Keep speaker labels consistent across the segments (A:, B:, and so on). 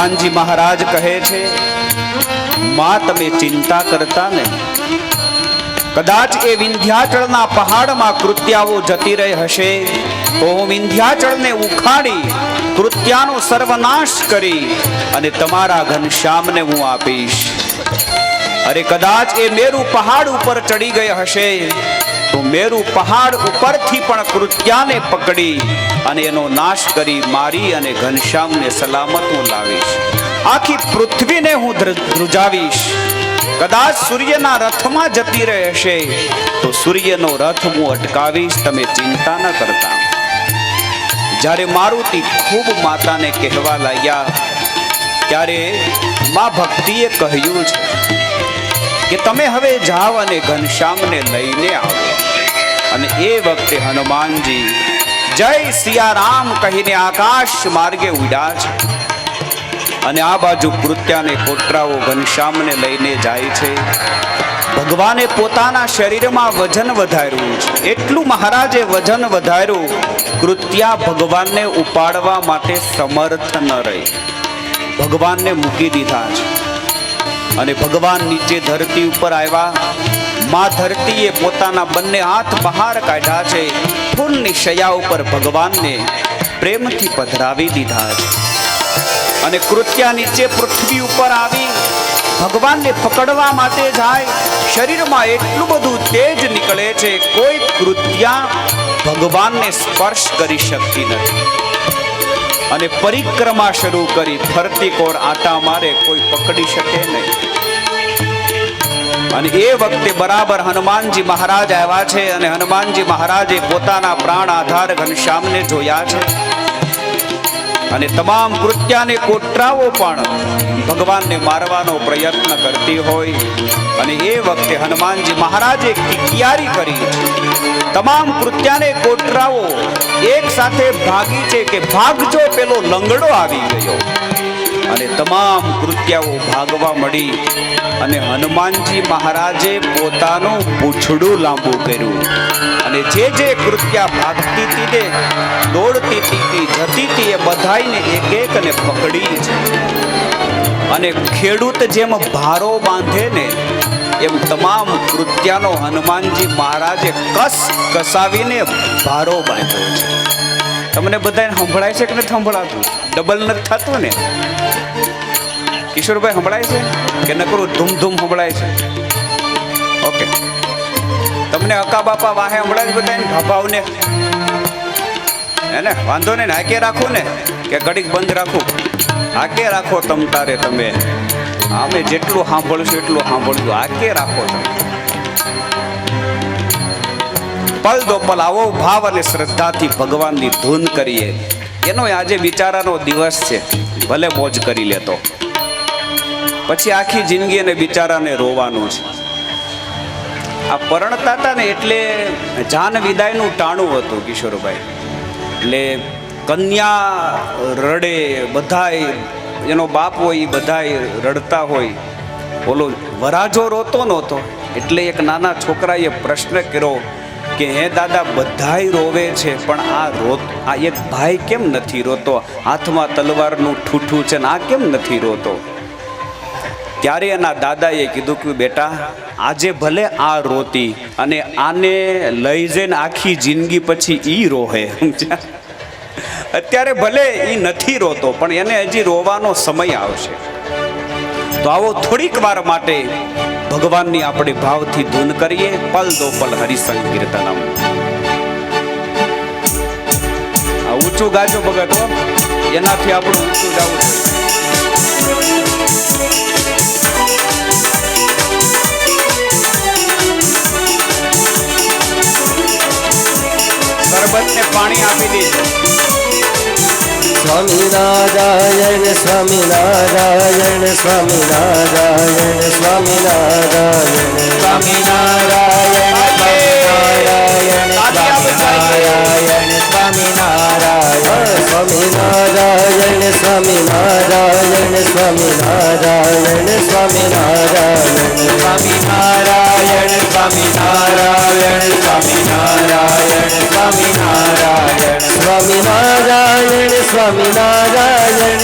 A: હનુમાનજી મહારાજ કહે છે, માં તમે ચિંતા કરતા ને, કદાચ એ વિંધ્યાચળના પહાડમાં કૃત્યાઓ જતી રહી હશે તો હું વિંધ્યાચળને ઉખાડી કૃત્યાનો સર્વનાશ કરી અને તમારા ઘનશ્યામને હું આપીશ. અરે કદાચ એ મેરુ પહાડ ઉપર ચડી ગઈ હશે તો મેરુ પહાડ ઉપરથી પણ કૃત્યાને પકડી અને એનો નાશ કરી મારી અને ઘનશ્યામને સલામત હું લાવીશ. આખી પૃથ્વીને હું ધ્રુજાવીશ. કદાચ સૂર્યના રથમાં જતી રહે હશે તો સૂર્યનો રથ હું અટકાવીશ. તમે ચિંતા ન કરતા. જ્યારે મારુતિ ખૂબ માતાને કહેવા લાગ્યા ત્યારે મા ભક્તિએ કહ્યું છે કે તમે હવે જાઓ અને ઘનશ્યામને લઈને આવો. અને એ વખતે હનુમાનજી જય સિયારામ કહીને આકાશ માર્ગે ઉડ્યા છે. અને આ બાજુ કૃત્યાને કોટરાઓ ઘનશ્યામને લઈને જાય છે. ભગવાને પોતાના શરીરમાં વજન વધાર્યું છે. એટલું મહારાજે વજન વધાર્યું, કૃત્યા ભગવાનને ઉપાડવા માટે સમર્થ ન રહી. ભગવાનને મૂકી દીધા છે અને ભગવાન નીચે ધરતી ઉપર આવ્યા. માં ધરતીએ પોતાના બંને હાથ બહાર કાઢ્યા છે. ફૂલની શૈયા ઉપર ભગવાનને પ્રેમથી પધરાવી દીધા છે. અને કૃત્યા નીચે પૃથ્વી ઉપર આવી ભગવાનને પકડવા માટે જાય. શરીરમાં એટલું બધું તેજ નીકળે છે, કોઈ કૃત્યા ભગવાનને સ્પર્શ કરી શકતી નથી. અને પરિક્રમા શરૂ કરી, ફરતી કોર આટા મારે, કોઈ પકડી શકે નહીં. અને એ વખતે બરાબર હનુમાનજી મહારાજ આવ્યા છે અને હનુમાનજી મહારાજે પોતાના પ્રાણ આધાર ઘનશ્યામને જોયા છે. અને તમામ કૃત્યાને કોટરાઓ પણ ભગવાનને મારવાનો પ્રયત્ન કરતી હોય. અને એ વખતે હનુમાનજી મહારાજે કિકિયારી કરી. તમામ કૃત્યાને કોટરાઓ એક સાથે ભાગી છે કે ભાગજો, પેલો લંગડો આવી ગયો. અને તમામ કૃત્યાઓ ભાગવા મળી. અને હનુમાનજી મહારાજે પોતાનું પૂંછડું લાંબુ કર્યું. અને જે કૃત્યા ભાગતી હતી ને, દોડતી હતી, જતી હતી, એ બધાઈને એક એક ને પકડી છે. અને ખેડૂત જેમ ભારો બાંધે ને એમ તમામ કૃત્યાનો હનુમાનજી મહારાજે કસાવીને ભારો બાંધ્યો છે. તમને બધાને સંભળાય છે કે નથી સંભળાતું? ડબલ નથી થતું ને? કિશોરભાઈ સંભળાય છે કે નકરું ધૂમ ધૂમ સંભળાય છે? ઓકે. તમને અકા બાપા વાહે સંભળાય છે બધાને? ભાભાવને એને વાંધો નહીં, હાકે રાખું ને કે ઘડીક બંધ રાખું? હાકે રાખો તમ તારે. તમે અમે જેટલું સાંભળશું એટલું સાંભળજો. હાકે રાખો તમે. પલ દો પલ આવો ભાવ અને શ્રદ્ધાથી ભગવાનની ધૂન કરીએ. એનો આજે બિચારાનો દિવસ છે, ભલે મોજ કરી લેતો, પછી આખી જિંદગી એને બિચારાને રોવાનું છે. આ પરણતા હતા ને એટલે જાન વિદાયનું ટાણું હતું કિશોરભાઈ. એટલે કન્યા રડે, બધાય એનો બાપ હોય એ બધાય રડતા હોય. ઓલો વરાજો રોતો નહોતો એટલે એક નાના છોકરાએ પ્રશ્ન કર્યો કે હે દાદા, બધાય રોવે છે પણ આ એક ભાઈ કેમ નથી રોતો? હાથમાં તલવારનું ઠૂઠું છે ને આ કેમ નથી રોતો? ત્યારે એના દાદાએ કીધું કે બેટા, આજે ભલે આ રોતી અને આને લઈ જઈને આખી જિંદગી પછી ઈ રોહે. અત્યારે ભલે ઈ નથી રોતો પણ એને હજી રોવાનો સમય આવશે. તો આવો થોડીક વાર માટે ભગવાનની આપણે ભાવથી ધૂન કરીએ. પલ દો પલ હરિસંકીર્તનમ. આ ઊંચું ગાજો ભગત, એનાથી આપણું ઊંચું ગાવું છે. સરબતને પાણી આપી દેજો.
B: સ્વામિનારાયણ સ્વામિનારાયણ સ્વામિનારાયણ સ્વામિનારાયણ સ્વામિનારાયણ સ્વામિનારાયણ સ્વામિનારાયણ સ્વામિનારાયણ સ્વામિનારાયણ સ્વામિનારાયણ સ્વામિનારાયણ સ્વામિનારાયણ સ્વામિનારાયણ સ્વામિનારાયણ સ્વામિનારાયણ સ્વામિનારાયણ સ્વામિનારાયણ સ્વામિનારાયણ સ્વામિનારાયણ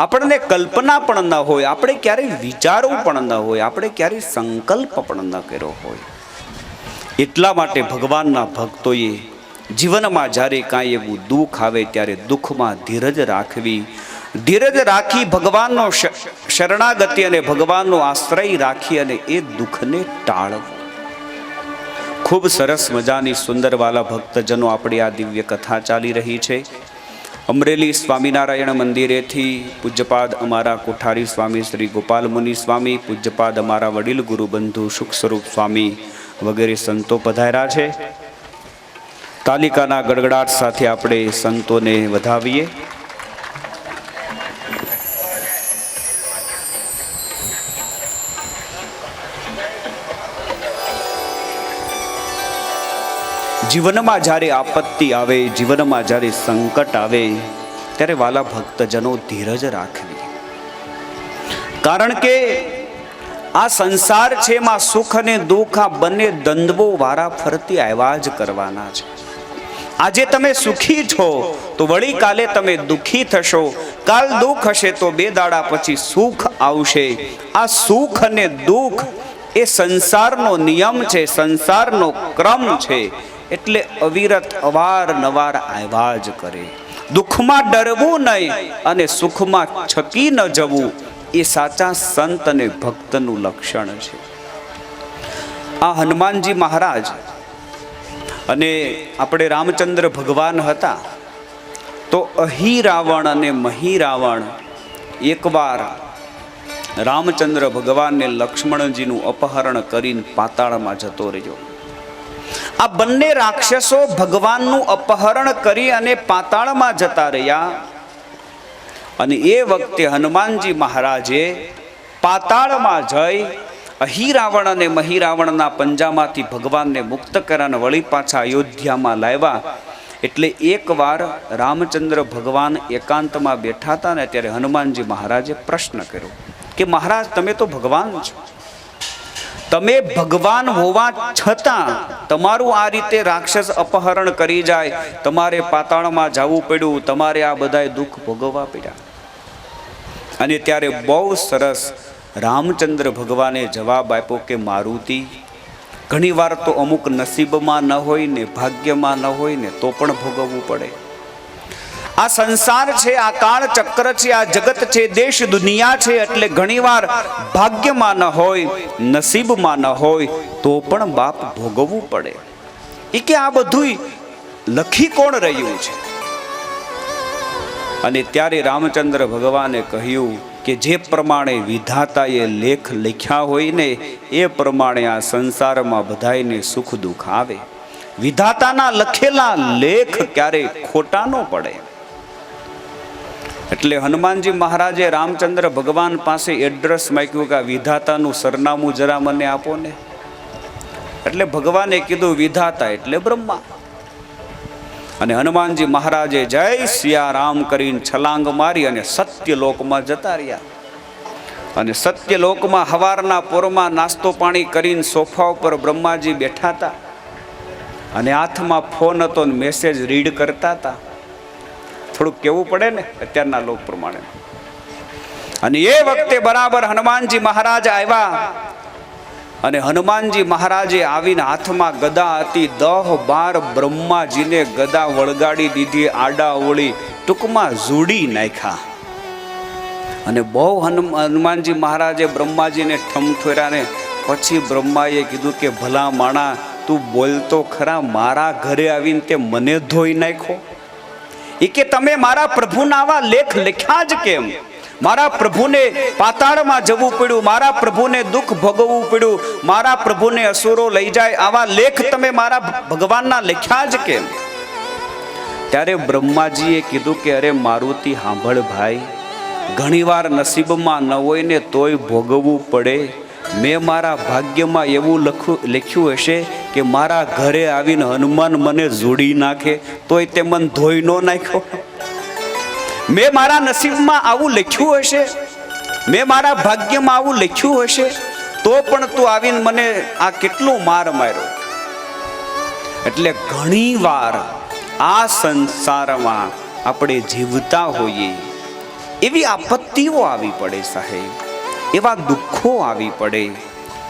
A: આપણને કલ્પના પણ ન હોય, આપણે ક્યારેય વિચારવું પણ ન હોય, આપણે ક્યારેય સંકલ્પ પણ ન કર્યો હોય. એટલા માટે ભગવાનના ભક્તોએ જીવનમાં જ્યારે કાંઈ એવું દુઃખ આવે ત્યારે દુઃખમાં ધીરજ રાખવી, ધીરજ રાખી ભગવાનનો શરણાગતિ અને ભગવાનનો આશ્રય રાખી અને એ દુઃખને ટાળવું. ખૂબ સરસ મજાની સુંદર વાલા ભક્તજનો આપણી આ દિવ્ય કથા ચાલી રહી છે. અમરેલી સ્વામિનારાયણ મંદિરેથી પૂજ્યપાદ અમારા કોઠારી સ્વામી શ્રી ગોપાલ મુનિ સ્વામી, પૂજ્યપાદ અમારા વડીલ ગુરુબંધુ સુખ સ્વરૂપ સ્વામી વગેરે સંતો પધાર્યા છે. તાલિકાના ગડગડાટ સાથે આપણે સંતોને વધાવીએ. જીવનમાં જ્યારે આપત્તિ આવે, જીવનમાં જ્યારે સંકટ આવે ત્યારે વાલા ભક્તજનો ધીરજ રાખવી. કારણ કે આ સંસાર છે, એમાં સુખ અને દુઃખ આ બંને દ્વંદ્વો વારા ફરતી આવ્યા જ કરવાના છે. આજે તમે સુખી છો તો વળી કાલે તમે દુઃખી થશો, કાલ દુઃખ હશે તો 2 દાડા પછી સુખ આવશે. આ સુખ અને દુઃખ એ સંસારનો નિયમ છે, સંસારનો ક્રમ છે. એટલે અવિરત અવારનવાર આવ્યા જ કરે. દુઃખમાં ડરવું નહીં અને સુખમાં છકી ન જવું એ સાચા સંત અને ભક્તનું લક્ષણ છે. આ હનુમાનજી મહારાજ અને આપણે રામચંદ્ર ભગવાન હતા તો અહિરાવણ અને મહિરાવણ એકવાર રામચંદ્ર ભગવાનને લક્ષ્મણજીનું અપહરણ કરીને પાતાળમાં જતો રહ્યો. આ બંને રાક્ષસો ભગવાનનું અપહરણ કરી અને પાતાળમાં જતા રહ્યા. અને એ વખતે હનુમાનજી મહારાજે પાતાળમાં જઈ અહિરાવણ અને મહિરાવણના પંજામાંથી ભગવાનને મુક્ત કર્યા, વળી પાછા અયોધ્યામાં લાવ્યા. એટલે એકવાર રામચંદ્ર ભગવાન એકાંતમાં બેઠા હતા ને ત્યારે હનુમાનજી મહારાજે પ્રશ્ન કર્યો કે મહારાજ, તમે તો ભગવાન છો, તમે ભગવાન હોવા છતાં તમારું આ રીતે રાક્ષસ અપહરણ કરી જાય, તમારે પાતાળમાં જવું પડ્યું, તમારે આ બધા દુઃખ ભોગવવા પડ્યા. અને ત્યારે બહુ સરસ રામચંદ્ર ભગવાને જવાબ આપ્યો કે મારુતિ, ઘણી વાર તો અમુક નસીબમાં ન હોય ને ભાગ્યમાં ન હોય ને તો પણ ભોગવવું પડે. આ સંસાર છે, આ કાળ ચક્ર છે, આ જગત છે, દેશ દુનિયા છે. એટલે ઘણીવાર ભાગ્યમાં ન હોય, નસીબમાં ન હોય તો પણ બાપ ભોગવવું પડે. એ કે આ બધું લખી કોણ રહ્યું છે? અને ત્યારે રામચંદ્ર ભગવાને કહ્યું કે જે પ્રમાણે વિધાતાએ લેખ લખ્યા હોય ને એ પ્રમાણે આ સંસારમાં બધાયને સુખ દુઃખ આવે. વિધાતાના લખેલા લેખ ક્યારે ખોટા ન પડે. એટલે હનુમાનજી મહારાજે રામચંદ્ર ભગવાન પાસે એડ્રેસ માંગ્યું કે વિધાતાનું સરનામું જરા મને આપો ને. એટલે ભગવાને કીધું વિધાતા એટલે બ્રહ્મા. અને હનુમાનજી મહારાજે જય સિયા રામ કરીને છલાંગ મારી અને સત્યલોકમાં જતા રહ્યા. અને સત્યલોકમાં હવારના પોરમાં નાસ્તો પાણી કરીને સોફા ઉપર બ્રહ્માજી બેઠા હતા અને હાથમાં ફોન હતો ને મેસેજ રીડ કરતા હતા. થોડુંક કેવું પડે ને અત્યારના લોક પ્રમાણે. અને એ વખતે બરાબર હનુમાનજી મહારાજ આવ્યા અને હનુમાનજી મહારાજે આવીને હાથમાં ગદા હતી. 10-12 બ્રહ્માજીને ગદા વળગાડી દીધી, આડા ઓળી ટૂંકમાં ઝૂડી નાખ્યા. અને બહુ હનુમાનજી મહારાજે બ્રહ્માજીને ઠમઠોર્યા ને પછી બ્રહ્માએ કીધું કે ભલા માણા, તું બોલતો ખરા, મારા ઘરે આવીને તે મને ધોઈ નાખ્યો. એ કે તમે મારા પ્રભુના આવા લેખ લખ્યા જ કેમ? મારા પ્રભુને પાતાળમાં જવું પડ્યું, મારા પ્રભુને દુઃખ ભોગવવું પડ્યું, મારા પ્રભુને અસુરો લઈ જાય, આવા લેખ તમે મારા ભગવાનના લખ્યા જ કેમ? ત્યારે બ્રહ્માજીએ કીધું કે અરે મારુતિ સાંભળ ભાઈ, ઘણીવાર નસીબમાં ન હોય ને તોય ભોગવવું પડે. મેં મારા ભાગ્યમાં એવું લખ્યું હશે કે મારા ઘરે આવીને હનુમાન મને જોડી નાખે તોય તે મન ધોઈ ન નાખ્યો. મેં મારા નસીબમાં આવું લખ્યું હશે, મેં મારા ભાગ્યમાં આવું લખ્યું હશે તો પણ તું આવીને મને આ કેટલું માર માર્યો. એટલે ઘણીવાર આ સંસારમાં આપણે જીવતા હોઈએ એવી આપત્તિઓ આવી પડે સાહેબ, એવા દુઃખો આવી પડે,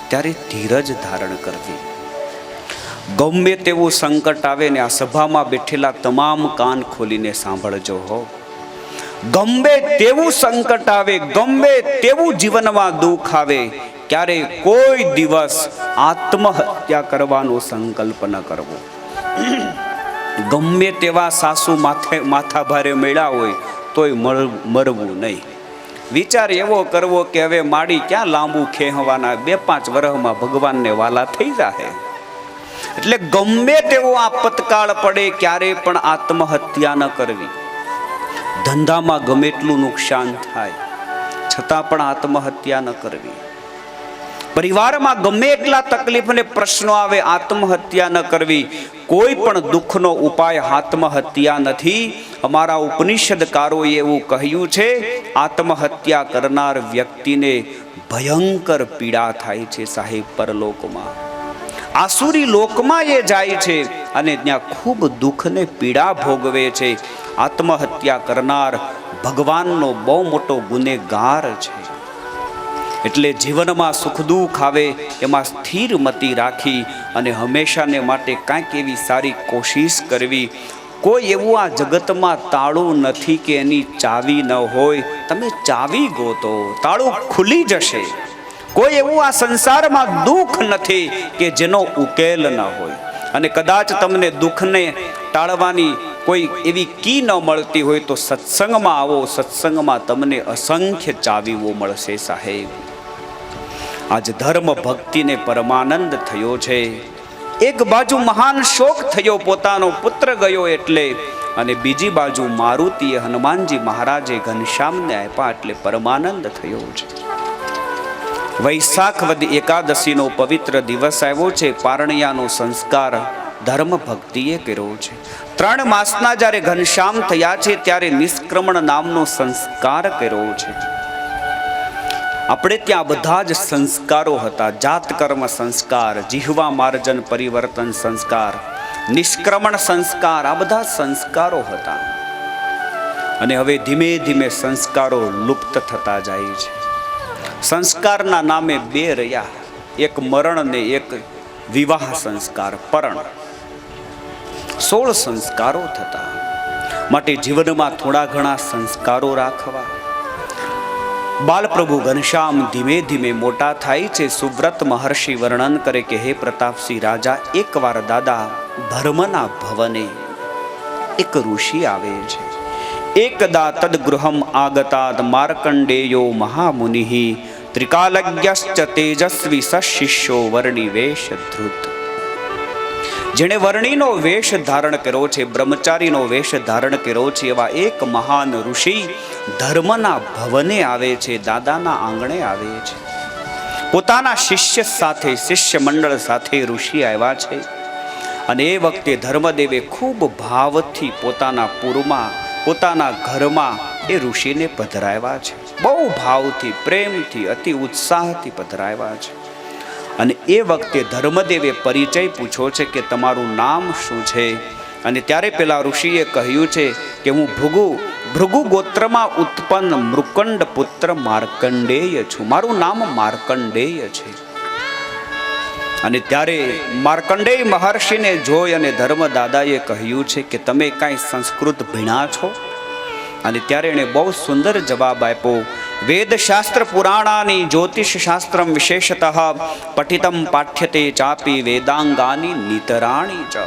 A: ત્યારે ધીરજ ધારણ કરવી. ગમે તેવું સંકટ આવે ને, આ સભામાં બેઠેલા તમામ કાન ખોલીને સાંભળજો હો. ગમે તેવું સંકટ આવે, ગમે તેવું જીવનમાં દુઃખ આવે, ક્યારે કોઈ દિવસ આત્મહત્યા કરવાનો સંકલ્પ ન કરવો. ગમે તેવા સાસુ માથા ભારે મળ્યા હોય તોય મરવું નહીં. વિચાર એવો કરવો કે હવે માડી ક્યાં લાંબુ ખેહવાના, 2-5 વર્ષમાં ભગવાનને વાલા થઈ જાય. એટલે ગમે તેવો આપતકાળ પડે, ક્યારે પણ આત્મહત્યા ન કરવી. ધંધામાં ગમે એટલું નુકસાન થાય છતાં પણ આત્મહત્યા ન કરવી. પરિવારમાં ગમે એટલા તકલીફ અને પ્રશ્નો આવે, આત્મહત્યા ન કરવી. કોઈ પણ દુઃખનો ઉપાય આત્મહત્યા નથી. અમારા ઉપનિષદકારોએ એવું કહ્યું છે, આત્મહત્યા કરનાર વ્યક્તિને ભયંકર પીડા થાય છે સાહેબ. પરલોકમાં, આસુરી લોકમાં એ જાય છે અને ત્યાં ખૂબ દુઃખ ને પીડા ભોગવે છે. આત્મહત્યા કરનાર ભગવાનનો બહુ મોટો ગુનેગાર છે. એટલે જીવનમાં સુખ દુઃખ આવે એમાં સ્થિર મતિ રાખી અને હંમેશાને માટે કાંઈક એવી સારી કોશિશ કરવી. કોઈ એવું આ જગતમાં તાળું નથી કે એની ચાવી ન હોય. તમે ચાવી ગોતો, તાળું ખુલી જશે. કોઈ એવું આ સંસારમાં દુઃખ નથી કે જેનો ઉકેલ ન હોય. અને કદાચ તમને દુઃખને ટાળવાની કોઈ એવી કી ન મળતી હોય તો સત્સંગમાં આવો. સત્સંગમાં તમને અસંખ્ય ચાવીઓ મળશે સાહેબ. આજ ધર્મ ભક્તિને પરમાનંદ થયો છે. એક બાજુ મહાન શોક થયો, પોતાનો પુત્ર ગયો એટલે, અને બીજી બાજુ મારુતિએ હનુમાનજી મહારાજે ઘનશ્યામને આપ્યા એટલે પરમાનંદ થયો છે. વૈશાખ વદ એકાદશીનો પવિત્ર દિવસ આવ્યો છે. પારણિયાનો સંસ્કાર ધર્મ ભક્તિએ કર્યો છે. 3 માસના જ્યારે ઘનશ્યામ થયા છે ત્યારે નિષ્ક્રમણ નામનો સંસ્કાર કર્યો છે. આપણે ત્યાં બધા જ સંસ્કારો હતા. જાત કર્મ સંસ્કાર, જીહવા માર્જન પરિવર્તન સંસ્કાર, નિષ્ક્રમણ સંસ્કાર, આ બધા સંસ્કારો હતા. અને હવે ધીમે ધીમે સંસ્કારો લુપ્ત થતા જાય છે. સંસ્કારના નામે 2 રહ્યા, એક મરણ ને એક વિવાહ સંસ્કાર, પરણ. 16 સંસ્કારો થતા. માટે જીવનમાં થોડા ઘણા સંસ્કારો રાખવા. બાલપ્રભુ ઘનશ્યામ ધીમે ધીમે મોટા થાય છે. સુવ્રત મહર્ષિ વર્ણન કરે કે હે પ્રતાપસિંહ રાજા, એકવાર દાદા ધર્મના ભવને એક ઋષિ આવે છે. એકદા તદગૃહમ આગતાદ માર્કંડેયો મહામુનિઃ ત્રિકાલજ્ઞશ્ચ તેજસ્વી સશિષ્યો વર્ણિ વેશ ધૃત. જેણે વર્ણિનો વેશ ધારણ કર્યો છે, બ્રહ્મચારીનો વેશ ધારણ કર્યો છે, એવા એક મહાન ઋષિ ધર્મના ભવને આવે છે, દાદાના આંગણે આવે છે. પોતાના શિષ્ય સાથે, શિષ્ય મંડળ સાથે ઋષિ આવ્યા છે. અને એ વખતે ધર્મદેવે ખૂબ ભાવથી પોતાના પૂરમાં, પોતાના ઘરમાં એ ઋષિને પધરાવ્યા છે. બહુ ભાવથી, પ્રેમથી, અતિ ઉત્સાહથી પધરાવ્યા છે. અને એ વખતે ધર્મદેવે પરિચય પૂછ્યો છે કે તમારું નામ શું છે? અને ત્યારે પેલા ઋષિએ કહ્યું છે કે હું ભૃગુ ગોત્રમાં ઉત્પન્ન મૃકંડ પુત્ર માર્કંડેય છું. મારું નામ માર્કંડેય છે. અને ત્યારે માર્કંડેય મહર્ષિને જોઈ અને ધર્મદાદાએ કહ્યું છે કે તમે કાંઈ સંસ્કૃત ભણ્યા છો? અને ત્યારે એણે બહુ સુંદર જવાબ આપ્યો. વેદશાસ્ત્ર પુરાણાની જ્યોતિષ શાસ્ત્રમ વિશેષતઃ પઠિતમ પાઠ્યતે ચાપી વેદાંગાની નિતરાણી ચ.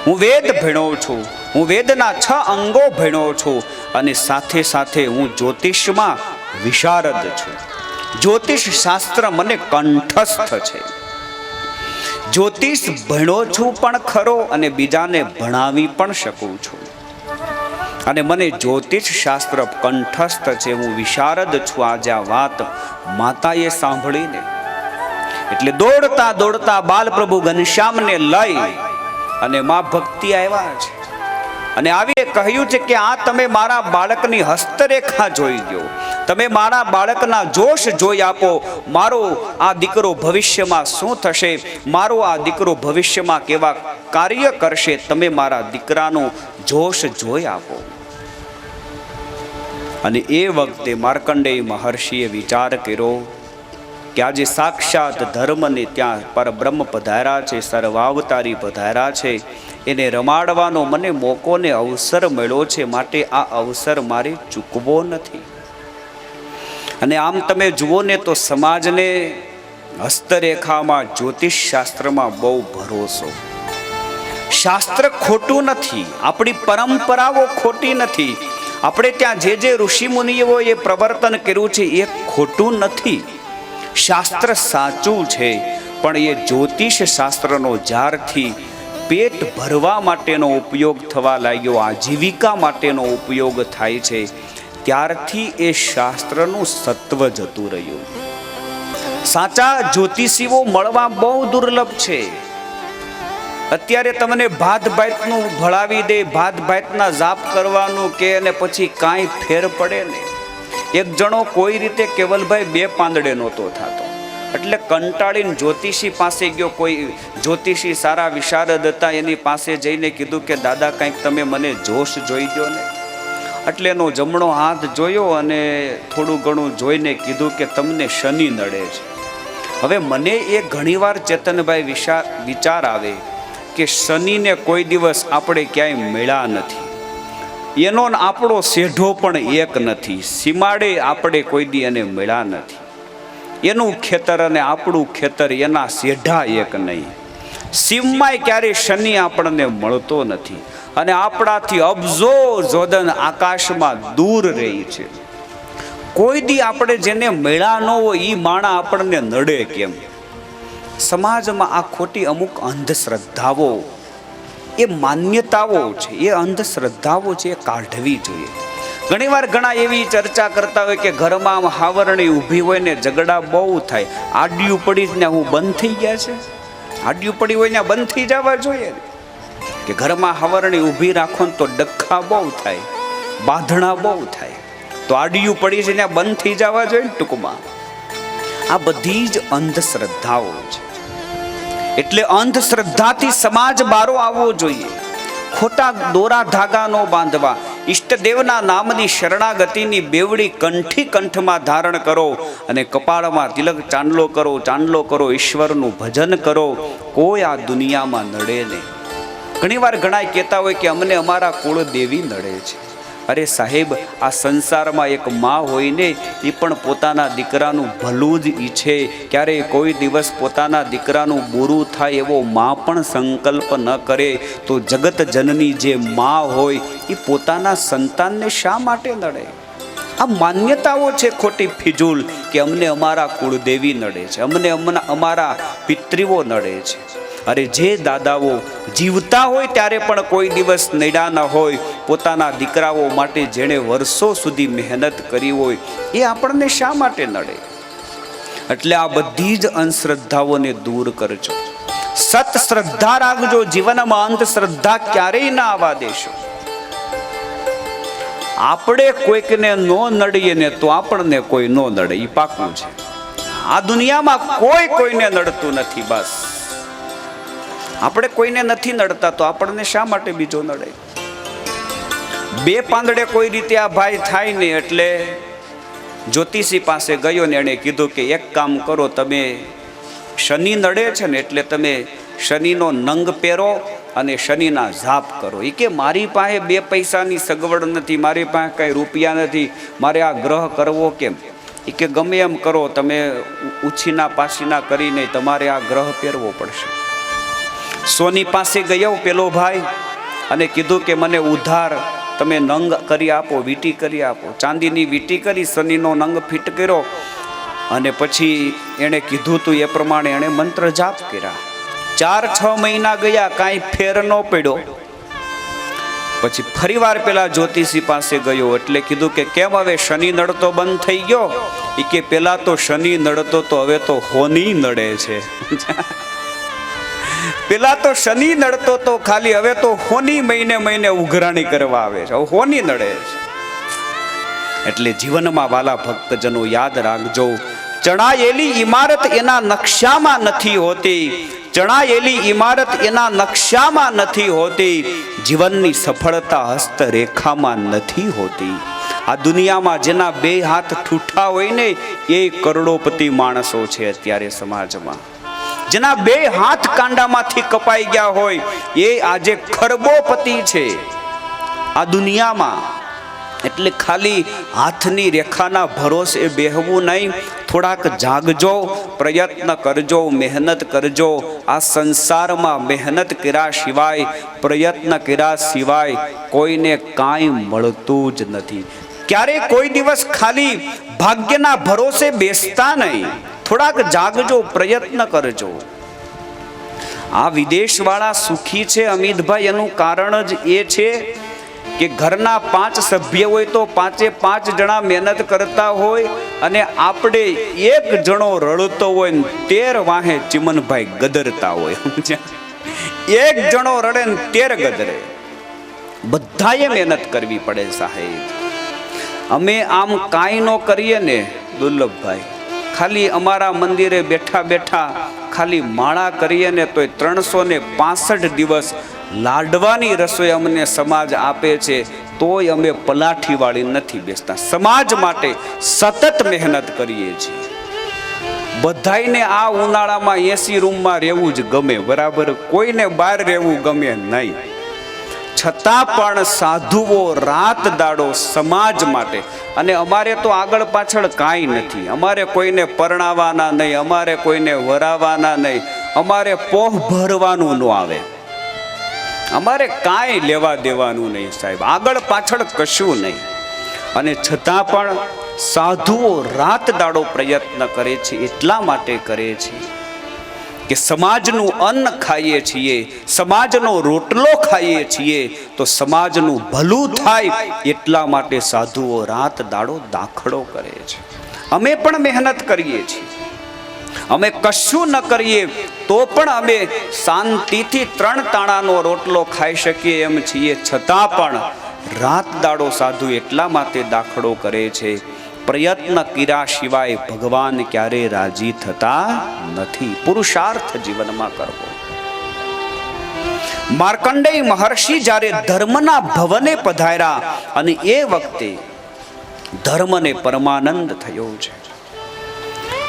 A: હું વેદ ભણ્યો છું, હું વેદના 6 અંગો ભણ્યો છું, અને સાથે સાથે હું જ્યોતિષમાં વિશારદ છું. જ્યોતિષ શાસ્ત્ર મને કંઠસ્થ છે. જ્યોતિષ ભણ્યો છું પણ ખરો, અને બીજાને ભણાવી પણ શકું છું. અને મને જ્યોતિષ શાસ્ત્ર કંઠસ્થ છે, હું વિશારદ છું. આજે આ વાત માતાએ સાંભળીને એટલે દોડતા દોડતા બાલપ્રભુ ઘનશ્યામને લઈ અને મા ભક્તિ આવ્યા છે. અને આવીએ કહ્યું છે કે આ તમે મારા બાળકની હસ્તરેખા જોઈ દો, તમે મારા બાળકના જોશ જોઈ આપો. મારો આ દીકરો ભવિષ્યમાં શું થશે, મારો આ દીકરો ભવિષ્યમાં કેવા કાર્ય કરશે, તમે મારા દીકરાનો જોશ જોઈ આપો. અને એ વખતે માર્કંડેય મહર્ષિએ વિચાર કર્યો કે આજે સાક્ષાત ધર્મને ત્યાં પરબ્રહ્મ પધાર્યા છે, સર્વાવતારી પધાર્યા છે, એને રમાડવાનો મને મોકો ને અવસર મળ્યો છે, માટે આ અવસર મારે ચૂકવો નથી. અને આમ તમે જુઓ ને તો સમાજને હસ્તરેખામાં જ્યોતિષ શાસ્ત્રમાં બહુ ભરોસો. શાસ્ત્ર ખોટું નથી, આપણી પરંપરાઓ ખોટી નથી, આપણે ત્યાં જે ઋષિ મુનિઓ એ પ્રવર્તન કર્યું છે એ ખોટું નથી. શાસ્ત્ર સાચું છે, પણ એ જ્યોતિષ શાસ્ત્રનો જ્યારથી પેટ ભરવા માટેનો ઉપયોગ થવા લાગ્યો, આજીવિકા માટેનો ઉપયોગ થાય છે, ત્યારથી એ શાસ્ત્રનું સત્વ જતું રહ્યું. સાચા જ્યોતિષીઓ મળવા બહુ દુર્લભ છે. અત્યારે તમને ભાત ભાતનું ભળાવી દે, ભાત ભાતના જાપ કરવાનું કે અને પછી કાંઈ ફેર પડે ને. એક જણો કોઈ રીતે કેવલભાઈ 2 પાંદડે નહોતો થતો, એટલે કંટાળીને જ્યોતિષી પાસે ગયો. કોઈ જ્યોતિષી સારા વિશારદ હતા, એની પાસે જઈને કીધું કે દાદા કંઈક તમે મને જોશ જોઈ દો ને. એટલે એનો જમણો હાથ જોયો અને થોડું ઘણું જોઈને કીધું કે તમને શનિ નડે છે. હવે મને એ ઘણીવાર ચેતનભાઈ વિચાર આવે કે શનિને કોઈ દિવસ આપણે ક્યાંય મળ્યા નથી, એનો આપણો શેઢો પણ એક નથી, સીમાડે આપણે કોઈ દી એને મળ્યા નથી. એનું ખેતર અને આપણું ખેતર એના શેઢા એક નહીં. સીમમાંય ક્યારેય શનિ આપણને મળતો નથી, અને આપણાથી અબજો જોદન આકાશમાં દૂર રહી છે. કોઈ દી આપણે જેને મળ્યા ન હોય એ માણા આપણને નડે કેમ? સમાજમાં આ ખોટી અમુક અંધશ્રદ્ધાઓ, એ માન્યતાઓ છે, એ અંધશ્રદ્ધાઓ છે, એ કાઢવી જોઈએ. ઘણીવાર ઘણા એવી ચર્ચા કરતા હોય કે ઘરમાં આમ હાવરણી ઊભી હોય ને ઝઘડા બહુ થાય. આડિયું પડી ને હું બંધ થઈ ગયા છે, આડિયું પડી હોય ને બંધ થઈ જવા જોઈએ કે ઘરમાં હાવરણી ઊભી રાખો ને તો ડખા બહુ થાય, બાંધણા બહુ થાય, તો આડિયું પડી છે ને બંધ થઈ જવા જોઈએ ને. ટૂંકમાં આ બધી જ અંધશ્રદ્ધાઓ છે. એટલે અંધશ્રદ્ધાથી સમાજ બારો આવવો જોઈએ. ખોટા દોરા ધાગા નો બાંધવા. ઈષ્ટદેવના નામની શરણાગતિની બેવડી કંઠી કંઠમાં ધારણ કરો અને કપાળમાં તિલક ચાંદલો કરો, ઈશ્વરનું ભજન કરો. કોઈ આ દુનિયામાં નડે નહીં. ઘણીવાર ઘણા કહેતા હોય કે અમને અમારા કુળદેવી નડે છે. અરે સાહેબ, આ સંસારમાં એક માં હોય ને એ પણ પોતાના દીકરાનું ભલું જ ઈચ્છે. ક્યારેય કોઈ દિવસ પોતાના દીકરાનું બુરું થાય એવો માં પણ સંકલ્પ ન કરે, તો જગત જનની જે માં હોય એ પોતાના સંતાનને શા માટે નડે? આ માન્યતાઓ છે ખોટી ફિજૂલ કે અમને અમારા કુળદેવી નડે છે, અમને અમારા પિતૃઓ નડે છે. અરે જે દાદાઓ જીવતા હોય ત્યારે પણ કોઈ દિવસ નડ્યા ન હોય, પોતાના દીકરાઓ માટે જેણે વર્ષો સુધી મહેનત કરી હોય, એ આપણને શા માટે નડે? એટલે આ બધી જ અંધશ્રદ્ધાઓને દૂર કરજો. સત શ્રદ્ધા રાખજો. જીવનમાં અંધશ્રદ્ધા ક્યારેય ના આવવા દેશો. આપણે કોઈકને નો નડીએ ને તો આપણને કોઈ નો નડે, એ પાકું છે. આ દુનિયામાં કોઈ કોઈને નડતું નથી. બસ આપણે કોઈને નથી નડતા તો આપણને શા માટે બીજો નડે? 2 પાંદડે કોઈ રીતે આ ભાઈ થાય ને, એટલે જ્યોતિષી પાસે ગયો ને એણે કીધું કે એક કામ કરો, તમે શનિ નડે છે ને એટલે તમે શનિનો નંગ પહેરો અને શનિના જાપ કરો. એ કે મારી પાસે 2 પૈસાની સગવડ નથી, મારી પાસે કાંઈ રૂપિયા નથી, મારે આ ગ્રહ કરવો કેમ? એ કે ગમે એમ કરો, તમે ઉછીના પાછીના કરીને તમારે આ ગ્રહ પહેરવો પડશે. સોની પાસે ગયો પેલો ભાઈ અને કીધું કે મને ઉધાર તમે નંગ કરી આપો, વીંટી કરી આપો. ચાંદીની વીંટી કરી શનિનો નંગ ફિટ કર્યો અને પછી એણે કીધું તું એ પ્રમાણે એણે મંત્ર જાપ કર્યા. 4-6 મહિના ગયા, કાંઈ ફેર ન પડ્યો. પછી ફરીવાર પેલા જ્યોતિષી પાસે ગયો એટલે કીધું કે કેમ હવે શનિ નડતો બંધ થઈ ગયો? એ કે પેલા તો શનિ નડતો તો હવે તો હોની નડે છે. પેલા તો શનિ નડતો તો ખાલી, હવે તો હોની મહિને ઉઘરાણી કરવા આવે છે, હોની નડે છે. એટલે જીવનમાં વાલા ભક્તજનો યાદ રાખજો, ચણાયેલી ઇમારત એના નકશામાં નથી હોતી, ચણાયેલી ઇમારત એના નકશામાં નથી હોતી, જીવનની સફળતા હસ્તરેખામાં નથી હોતી. આ દુનિયામાં જેના બે હાથ ઠૂઠા હોય ને એ કરોડોપતિ માણસો છે અત્યારે સમાજમાં. જેના બે હાથ કાંડામાંથી કપાઈ ગયા હોય એ આજે ખરબોપતિ છે આ દુનિયામાં. એટલે ખાલી હાથની રેખાના ભરોસે બેહવું નહીં, થોડાક જાગજો, પ્રયત્ન કરજો, મહેનત કરજો. આ સંસારમાં મહેનત કર્યા સિવાય, પ્રયત્ન કર્યા સિવાય કોઈને કાંઈ મળતું જ નથી. ક્યારે કોઈ દિવસ ખાલી ભાગ્યના ભરોસે બેસતા નહીં, થોડાક જાગજો, પ્રયત્ન કરજો. આ વિદેશવાળા સુખી છે અમિતભાઈ, એનું કારણ જ એ છે કે ઘરના 5 સભ્ય હોય તો 5 જણા મહેનત કરતા હોય અને આપણે એક જણો રડતો હોય ને 13 વાહે ચિમનભાઈ ગદરતા હોય. એક જણો રડે ને 13 ગદરે. બધાએ મહેનત કરવી પડે સાહેબ. અમે આમ કાંઈ ન કરીએ ને દુર્લભભાઈ, ખાલી અમારા મંદિરે બેઠા બેઠા ખાલી માળા કરીએ ને તોય 365 દિવસ લાડવાની રસોઈ અમને સમાજ આપે છે, તોય અમે પલાઠી વાળી નથી બેસતા. સમાજ માટે સતત મહેનત કરીએ છીએ. બધાઈને આ ઉનાળામાં એસી રૂમમાં રહેવું જ ગમે, બરાબર, કોઈને બહાર રહેવું ગમે નહીં. છતાં પણ સાધુઓ રાત દાડો સમાજ માટે. અને અમારે તો આગળ પાછળ કાંઈ નથી. અમારે કોઈને પરણાવવાના નહીં, અમારે કોઈને વરાવવાના નહીં, અમારે પોહ ભરવાનું ન આવે, અમારે કાંઈ લેવા દેવાનું નહીં સાહેબ, આગળ પાછળ કશું નહીં. અને છતાં પણ સાધુઓ રાત દાડો પ્રયત્ન કરે છે. એટલા માટે કરે છે કે સમાજનું અન્ન ખાઈએ છીએ, સમાજનો રોટલો ખાઈએ છીએ, તો સમાજનું ભલું થાય. એટલા માટે સાધુઓ રાત દાડો દાખલો કરે છે. અમે પણ મહેનત કરીએ છીએ. અમે કશું ન કરીએ તો પણ અમે શાંતિથી 3 તાણાનો રોટલો ખાઈ શકીએ એમ છીએ. છતાં પણ રાત દાડો સાધુ એટલા માટે દાખલો કરે છે, પ્રયત્ન કર્યા સિવાય ભગવાન ક્યારે રાજી થતા નથી. પુરુષાર્થ જીવનમાં કરવો. માર્કંડેય મહર્ષિ જ્યારે ધર્મના ભવને પધાર્યા અને એ વખતે ધર્મને પરમાનંદ થયો છે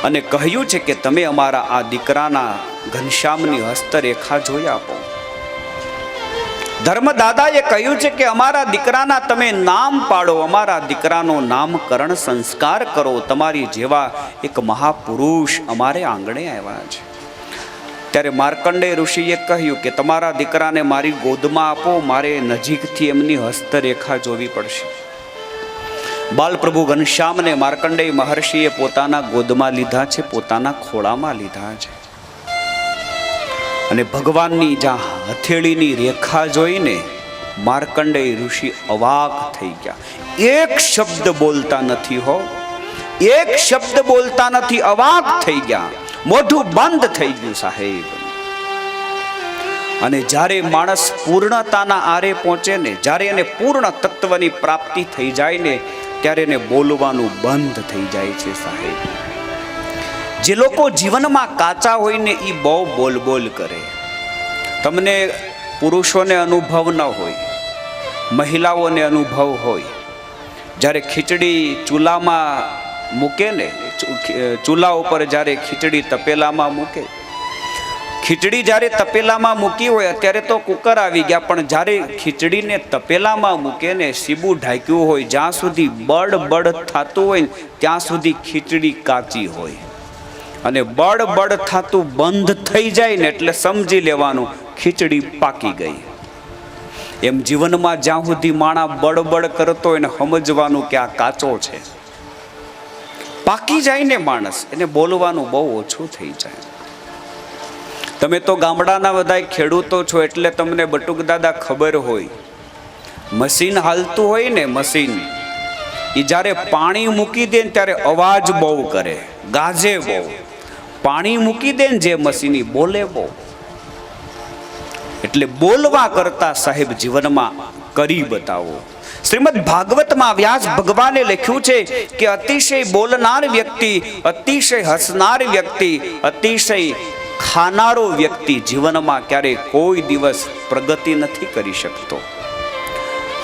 A: અને કહ્યું છે કે તમે અમારા આ દીકરાના ઘનશ્યામની હસ્તરેખા જોઈ આપો. ધર્મદાદાએ કહ્યું છે કે અમારા દીકરાના તમે નામ પાડો, અમારા દીકરાનો નામકરણ સંસ્કાર કરો. તમારી જેવા એક મહાપુરુષ અમારે આંગણે આવ્યા છે. ત્યારે માર્કંડેય ઋષિએ કહ્યું કે તમારા દીકરાને મારી ગોદમાં આપો, મારે નજીકથી એમની હસ્તરેખા જોવી પડશે. બાલપ્રભુ ઘનશ્યામને માર્કંડેય મહર્ષિએ પોતાના ગોદમાં લીધા છે, પોતાના ખોળામાં લીધા છે. અને ભગવાનની જ્યાં હથેળીની રેખા જોઈને માર્કંડેય ઋષિ અવાક થઈ ગયા. એક શબ્દ બોલતા નથી હો, એક શબ્દ બોલતા નથી, અવાક થઈ ગયા. મોઢું બંધ થઈ ગયું સાહેબ. અને જ્યારે માણસ પૂર્ણતાના આરે પહોંચે ને, જ્યારે એને પૂર્ણ તત્વની પ્રાપ્તિ થઈ જાય ને, ત્યારે એને બોલવાનું બંધ થઈ જાય છે સાહેબ. જે લોકો જીવનમાં કાચા હોય ને એ બહુ બોલ બોલ કરે. તમને પુરુષોને અનુભવ ન હોય, મહિલાઓને અનુભવ હોય. જ્યારે ખીચડી ચૂલામાં મૂકે ને, ચૂલા ઉપર જ્યારે ખીચડી તપેલામાં મૂકે, ખીચડી જ્યારે તપેલામાં મૂકી હોય, અત્યારે તો કુકર આવી ગયા, પણ જ્યારે ખીચડીને તપેલામાં મૂકે ને, સીબું ઢાંક્યું હોય, જ્યાં સુધી બળ બળ થતું હોય ત્યાં સુધી ખીચડી કાચી હોય. અને બળ બળ થતું બંધ થઈ જાય ને એટલે સમજી લેવાનું ખીચડી પાકી ગઈ. એમ જીવનમાં જ્યાં સુધી માણા બળબડ કરતો હોય ને સમજવાનું કે આ કાચો છે. પાકી જાય ને માણસ, એને બોલવાનું બહુ ઓછું થઈ જાય. તમે તો ગામડાના બધા ખેડૂતો છો એટલે તમને બટુક દાદા ખબર હોય, મશીન હાલતું હોય ને, મશીન એ જ્યારે પાણી મૂકી દે ને ત્યારે અવાજ બહુ કરે, ગાજે બહુ. પાણી મૂકી દે ને જે મશીન બોલે બહુ. એટલે બોલવા કરતા સાહેબ જીવનમાં કરી બતાવો. શ્રીમદ ભાગવતમાં વ્યાસ ભગવાને લખ્યું છે કે અતિશય બોલનાર વ્યક્તિ, અતિશય હસનાર વ્યક્તિ, અતિશય ખાનારો વ્યક્તિ જીવનમાં ક્યારે કોઈ દિવસ પ્રગતિ નથી કરી શકતો.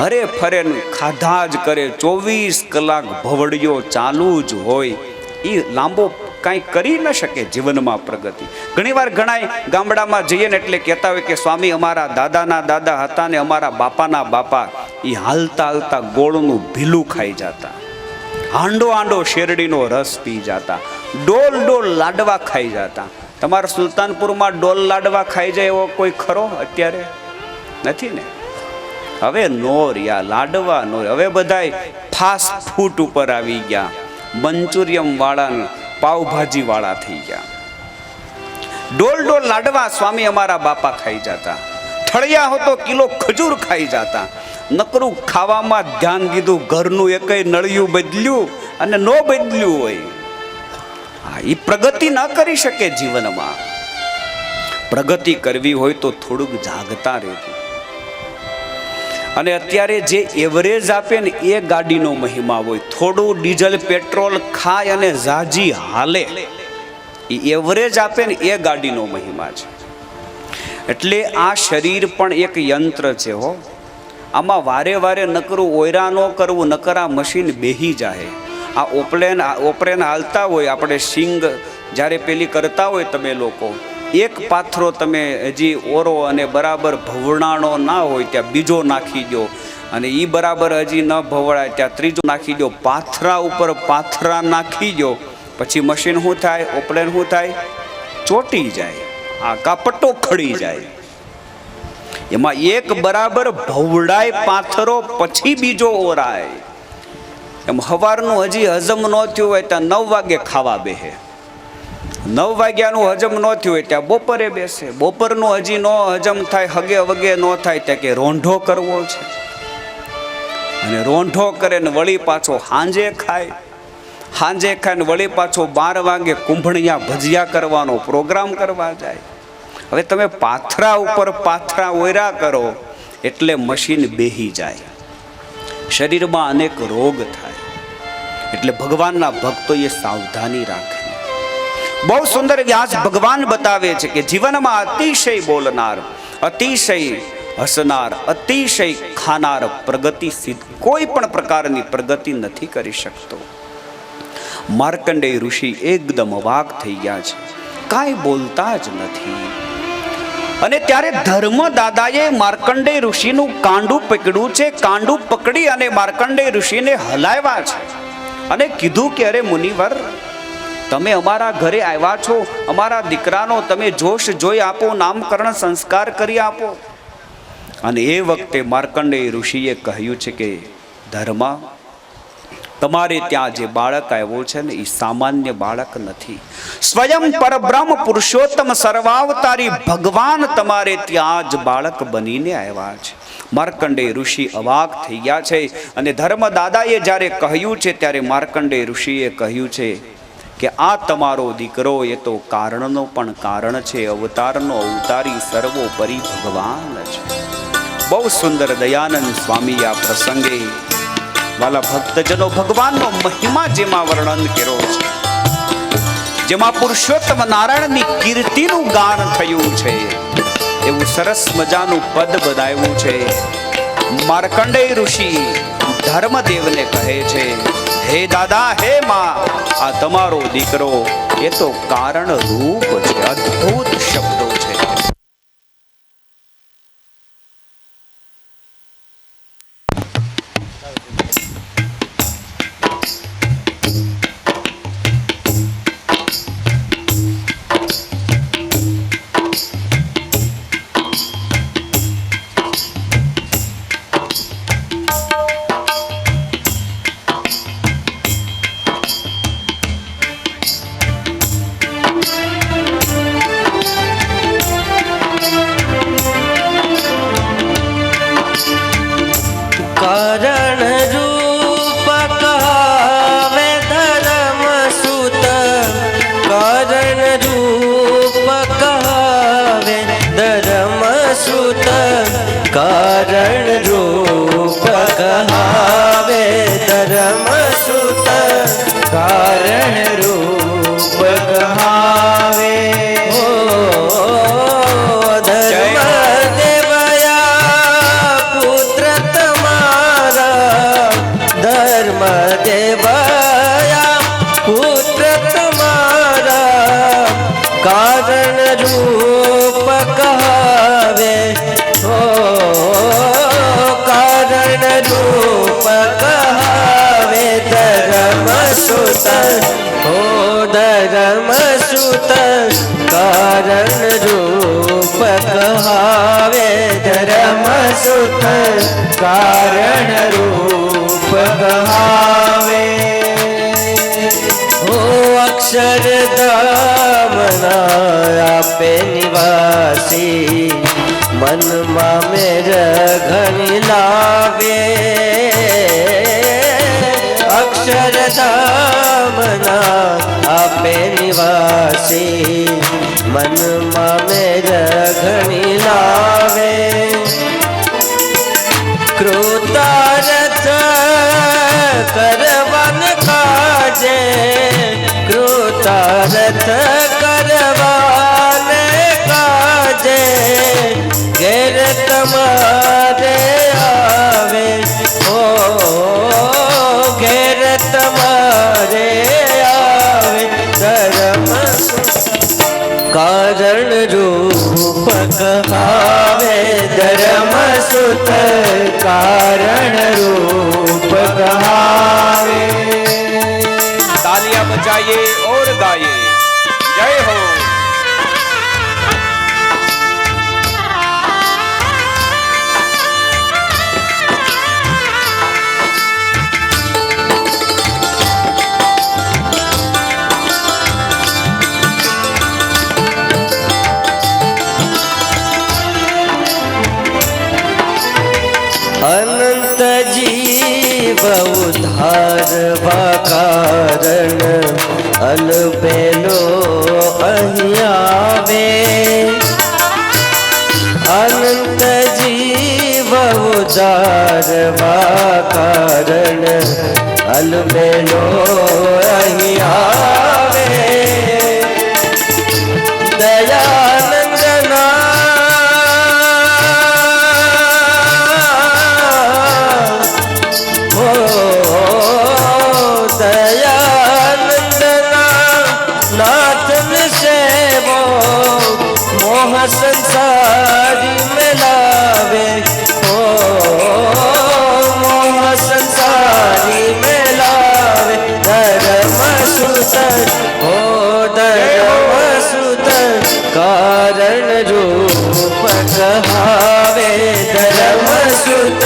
A: હરે ફરે ખાધા જ કરે, 24 કલાક ભવડિયો ચાલુ જ હોય, એ લાંબો કાંઈ કરી ન શકે જીવનમાં પ્રગતિ. ઘણીવાર ઘણા ગામડામાં જઈએ ને એટલે કહેતા હોય કે સ્વામી અમારા દાદાના દાદા હતા ને અમારા બાપાના બાપા એ હાલતા હાલતા ગોળનું ભીલું ખાઈ જતા, હાંડો હાંડો શેરડીનો રસ પી જતા, ડોલ ડોલ લાડવા ખાઈ જતા. તમારા સુલતાનપુરમાં ડોલ લાડવા ખાઈ જાય એવો કોઈ ખરો અત્યારે? નથી ને. હવે નો રહ્યા લાડવા નો. હવે બધાય ફાસ્ટ ફૂડ ઉપર આવી ગયા, મંચુરિયમ વાળા, પાવભાજી વાળા થઈ ગયા. ડોલ ડોલ લાડવા સ્વામી અમારા બાપા ખાઈ જતા. ઠળિયા હોતો કિલો ખજૂર ખાઈ જતા. નકરું ખાવામાં ધ્યાન દીધું, ઘરનું એકય નળિયું બદલ્યું અને નો બદલ્યું હોય. હા, એ પ્રગતિ ન કરી શકે જીવનમાં. પ્રગતિ કરવી હોય તો થોડુંક જાગતા રહેવું. અને અત્યારે જે એવરેજ આપે ને એ ગાડીનો મહિમા હોય. થોડું ડીઝલ પેટ્રોલ ખાય અને ઝાજી હાલે, એ એવરેજ આપે ને એ ગાડીનો મહિમા છે. એટલે આ શરીર પણ એક યંત્ર છે હો. આમાં વારે વારે નકરું ઓયરા ન કરવું, નકર આ મશીન બેહી જાય. આ ઓપરેન હાલતા હોય, આપણે સિંગ જ્યારે પેલી કરતા હોય તમે લોકો, એક પાથરો તમે હજી ઓરો અને બરાબર ભવણાનો ના હોય ત્યાં બીજો નાખી દો, અને એ બરાબર હજી ન ભવડાય ત્યાં ત્રીજો નાખી દો, પાથરા ઉપર પાથરા નાખી દો, પછી મશીન શું થાય, ઓપરેન શું થાય, ચોટી જાય, આ કાપટો ખડી જાય. એમાં એક બરાબર ભવડાય પાથરો પછી બીજો ઓરાય. એમ સવારનું હજી હજમ ન થયું હોય ત્યાં 9 વાગે ખાવા બેસે, 9 વાગ્યાનું હજમ ન થયું હોય ત્યાં બપોરે બેસે, બપોરનું હજી ન હજમ થાય, હગે વગે ન થાય ત્યાં કે રોંઢો કરવો છે, અને રોંઢો કરે ને વળી પાછો સાંજે ખાય, સાંજે ખાઈને વળી પાછો 12 વાગે કુંભણિયા ભજીયા કરવાનો પ્રોગ્રામ કરવા જાય. હવે તમે પાથરા ઉપર પાથરા ઓયરા કરો એટલે મશીન બેહી જાય, શરીરમાં અનેક રોગ થાય. એટલે ભગવાનના ભક્તોએ સાવધાની રાખવી. બહુ સુંદર વ્યાસ ભગવાન બતાવે છે કે જીવનમાં અતિશય બોલનાર, અતિશય હસનાર, અતિશય ખાનાર પ્રગતિ સિદ્ધ કોઈ પણ પ્રકારની પ્રગતિ નથી કરી શકતો. માર્કંડેય ઋષિ એકદમ અવાક થઈ ગયા છે, કાંઈ બોલતા જ નથી. અને ત્યારે ધર્મદાદાએ માર્કંડેય ઋષિનું કાંડું પકડ્યું છે. કાંડું પકડી અને માર્કંડેય ઋષિને હલાવ્યા છે અને કીધું કે અરે મુનિવર, તમે અમારા ઘરે આવ્યા છો, અમારા દીકરાનો તમે જોશ જોઈ આપો, નામકરણ સંસ્કાર કરી આપો. અને એ વખતે માર્કંડેય ઋષિએ કહ્યું છે કે ધર્મા, તમારે ત્યાં જે બાળક આવ્યો છે ને એ સામાન્ય બાળક નથી, સ્વયં પરબ્રહ્મ પુરુષોત્તમ સર્વાવતારી ભગવાન તમારે ત્યાં જ બાળક બનીને આવ્યા છે. માર્કંડેય ઋષિ અવાક થઈ ગયા છે. અને ધર્મદાદાએ જ્યારે કહ્યું છે ત્યારે માર્કંડેય ઋષિએ કહ્યું છે કે આ તમારો દીકરો એ તો કારણનો પણ કારણ છે, અવતારનો અવતારી, સર્વોપરી ભગવાન છે. બહુ સુંદર દયાનંદ સ્વામી આ પ્રસંગે વાલા ભક્તજનો ભગવાનનો મહિમા જેમાં વર્ણન કર્યો છે, જેમાં પુરુષોત્તમ નારાયણની કીર્તિનું ગાન થયું છે, એવું સરસ મજાનું પદ બનાવ્યું છે. માર્કંડેય ઋષિ ધર્મદેવને કહે છે, હે દાદા, હે માં, આ તમારો દીકરો એ તો કારણ રૂપ છે. અદ્ભુત શબ્દો છે.
B: ધર્મ સુત કારણ રૂપ કહાવે ધર્મ સુત કારણ રૂપ કહાવે હો અક્ષરધામના આપે નિવાસી મનમાં મેર ઘણી લાવે અક્ષરધામના આપે નિવાસી મનમાં મેર ઘણી લાવે કૃતાર્થ કરવન કાજે કૃતાર્થ કરવાને કાજે ઘેર તમારે આવે ઓ ઘેર તમારે આવે ધર્મ કારણ રૂપ કહાવે ધર્મ સુત કારણ રૂપ કહાવે
A: तालियां बजाइए और गाइए जय हो।
B: અનંત જીવ ઉદ્ધારવા કારણ અલબેલો અહીં આવે અનંત જીવ ઉદ્ધારવા કારણ અલબેલો અહીં આવે દયાનંદના मोह संसारी में लावे ओ मोह संसारी में लावे धर्म सुत ओ धर्म सुत कारण रूप कहावे धर्म सुत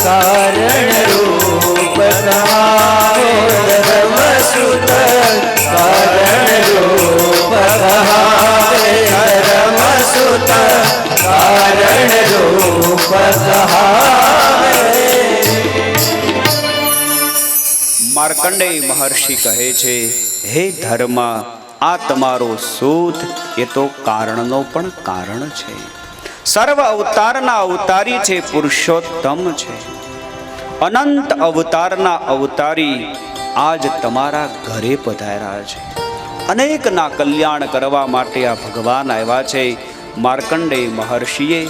B: कारण रूप कहावे धर्म सुत कारण रूप कहावे धर्म सुत कारण रूप कहावे
A: માર્કંડેય મહર્ષિ કહે છે, હે ધર્મ, આ તમારો સૂત એ તો કારણનો પણ કારણ છે. સર્વ અવતારના અવતારી છે, પુરુષોત્તમ છે. અનંત અવતારના અવતારી આજ તમારા ઘરે પધાર્યા છે. અનેકના કલ્યાણ કરવા માટે આ ભગવાન આવ્યા છે. માર્કંડેય મહર્ષિએ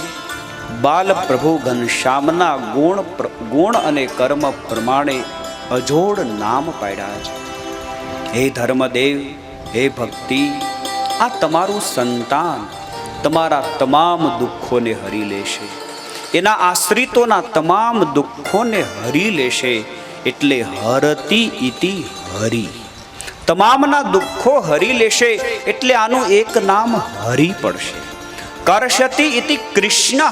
A: બાલ પ્રભુ ઘનશ્યામના ગુણ અને કર્મ પ્રમાણે અજોડ નામ પાડ્યા છે. હે ધર્મદેવ, હે ભક્તિ, આ તમારું સંતાન તમારા તમામ દુઃખોને હરી લેશે. એના આશ્રિતોના તમામ દુઃખોને હરી લેશે. એટલે હરતી ઇતિ હરી, તમામના દુઃખો હરી લેશે. એટલે આનું એક નામ હરી પડશે. કર્ષતિ ઇતિ કૃષ્ણ,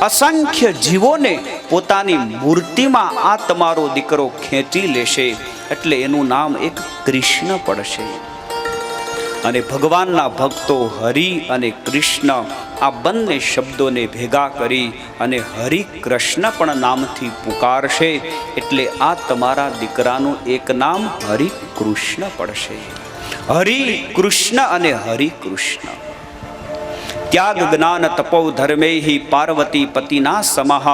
A: અસંખ્ય જીવોને પોતાની મૂર્તિમાં આ તમારો દીકરો ખેંચી લેશે. એટલે એનું નામ એક કૃષ્ણ પડશે. અને ભગવાનના ભક્તો હરિ અને કૃષ્ણ આ બંને શબ્દોને ભેગા કરી અને હરિ કૃષ્ણ પણ નામથી પુકારશે. એટલે આ તમારા દીકરાનું એક નામ હરિ કૃષ્ણ પડશે. હરિ કૃષ્ણ અને હરિ કૃષ્ણ. ત્યાગ જ્ઞાન તપો ધર્મેહિ પાર્વતી પતિના સમઃ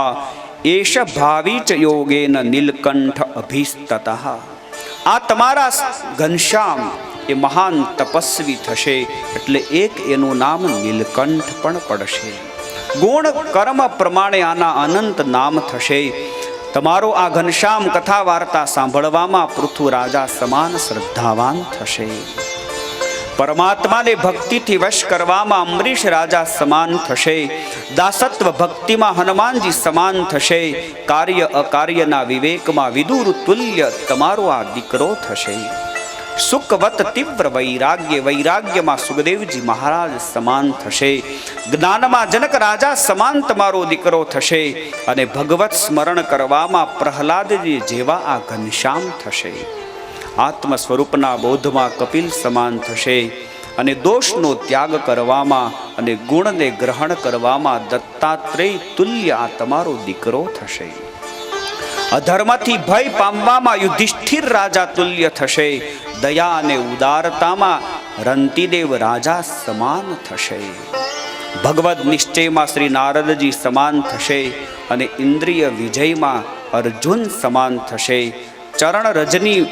A: એષ ભાવી ચ યોગેન નીલકંઠ અભિસ્તતઃ. આ તમારા ઘનશ્યામ એ મહાન તપસ્વી થશે. એટલે એક એનું નામ નીલકંઠ પણ પડશે. ગુણ કર્મ પ્રમાણે આના અનંત નામ થશે. તમારો આ ઘનશ્યામ કથા વાર્તા સાંભળવામાં પૃથુ રાજા સમાન શ્રદ્ધાવાન થશે. પરમાત્માને ભક્તિથી વશ કરવામાં અમરીશ રાજા સમાન થશે. દાસત્વ ભક્તિમાં હનુમાનજી સમાન થશે. કાર્ય અકાર્યના વિવેકમાં વિદુર તુલ્ય તમારો આ દીકરો થશે. સુખવત તીવ્ર વૈરાગ્ય, વૈરાગ્યમાં સુખદેવજી મહારાજ સમાન થશે. જ્ઞાનમાં જનક રાજા સમાન તમારો દીકરો થશે. અને ભગવત સ્મરણ કરવામાં પ્રહલાદજી જેવા આ ઘનશ્યામ થશે. આત્મ સ્વરૂપના બોધમાં કપિલ સમાન થશે. અને દોષનો ત્યાગ કરવામાં અને ગુણને ગ્રહણ કરવામાં દત્તાત્રેય તુલ્ય આ તમારો દીકરો થશે. અધર્મથી ભય પામવામાં યુધિષ્ઠિર રાજા તુલ્ય થશે. દયા અને ઉદારતામાં રંતિદેવ રાજા સમાન થશે. ભગવદ નિશ્ચયમાં શ્રી નારદજી સમાન થશે. અને ઇન્દ્રિય વિજયમાં અર્જુન સમાન થશે. ચરણ રજની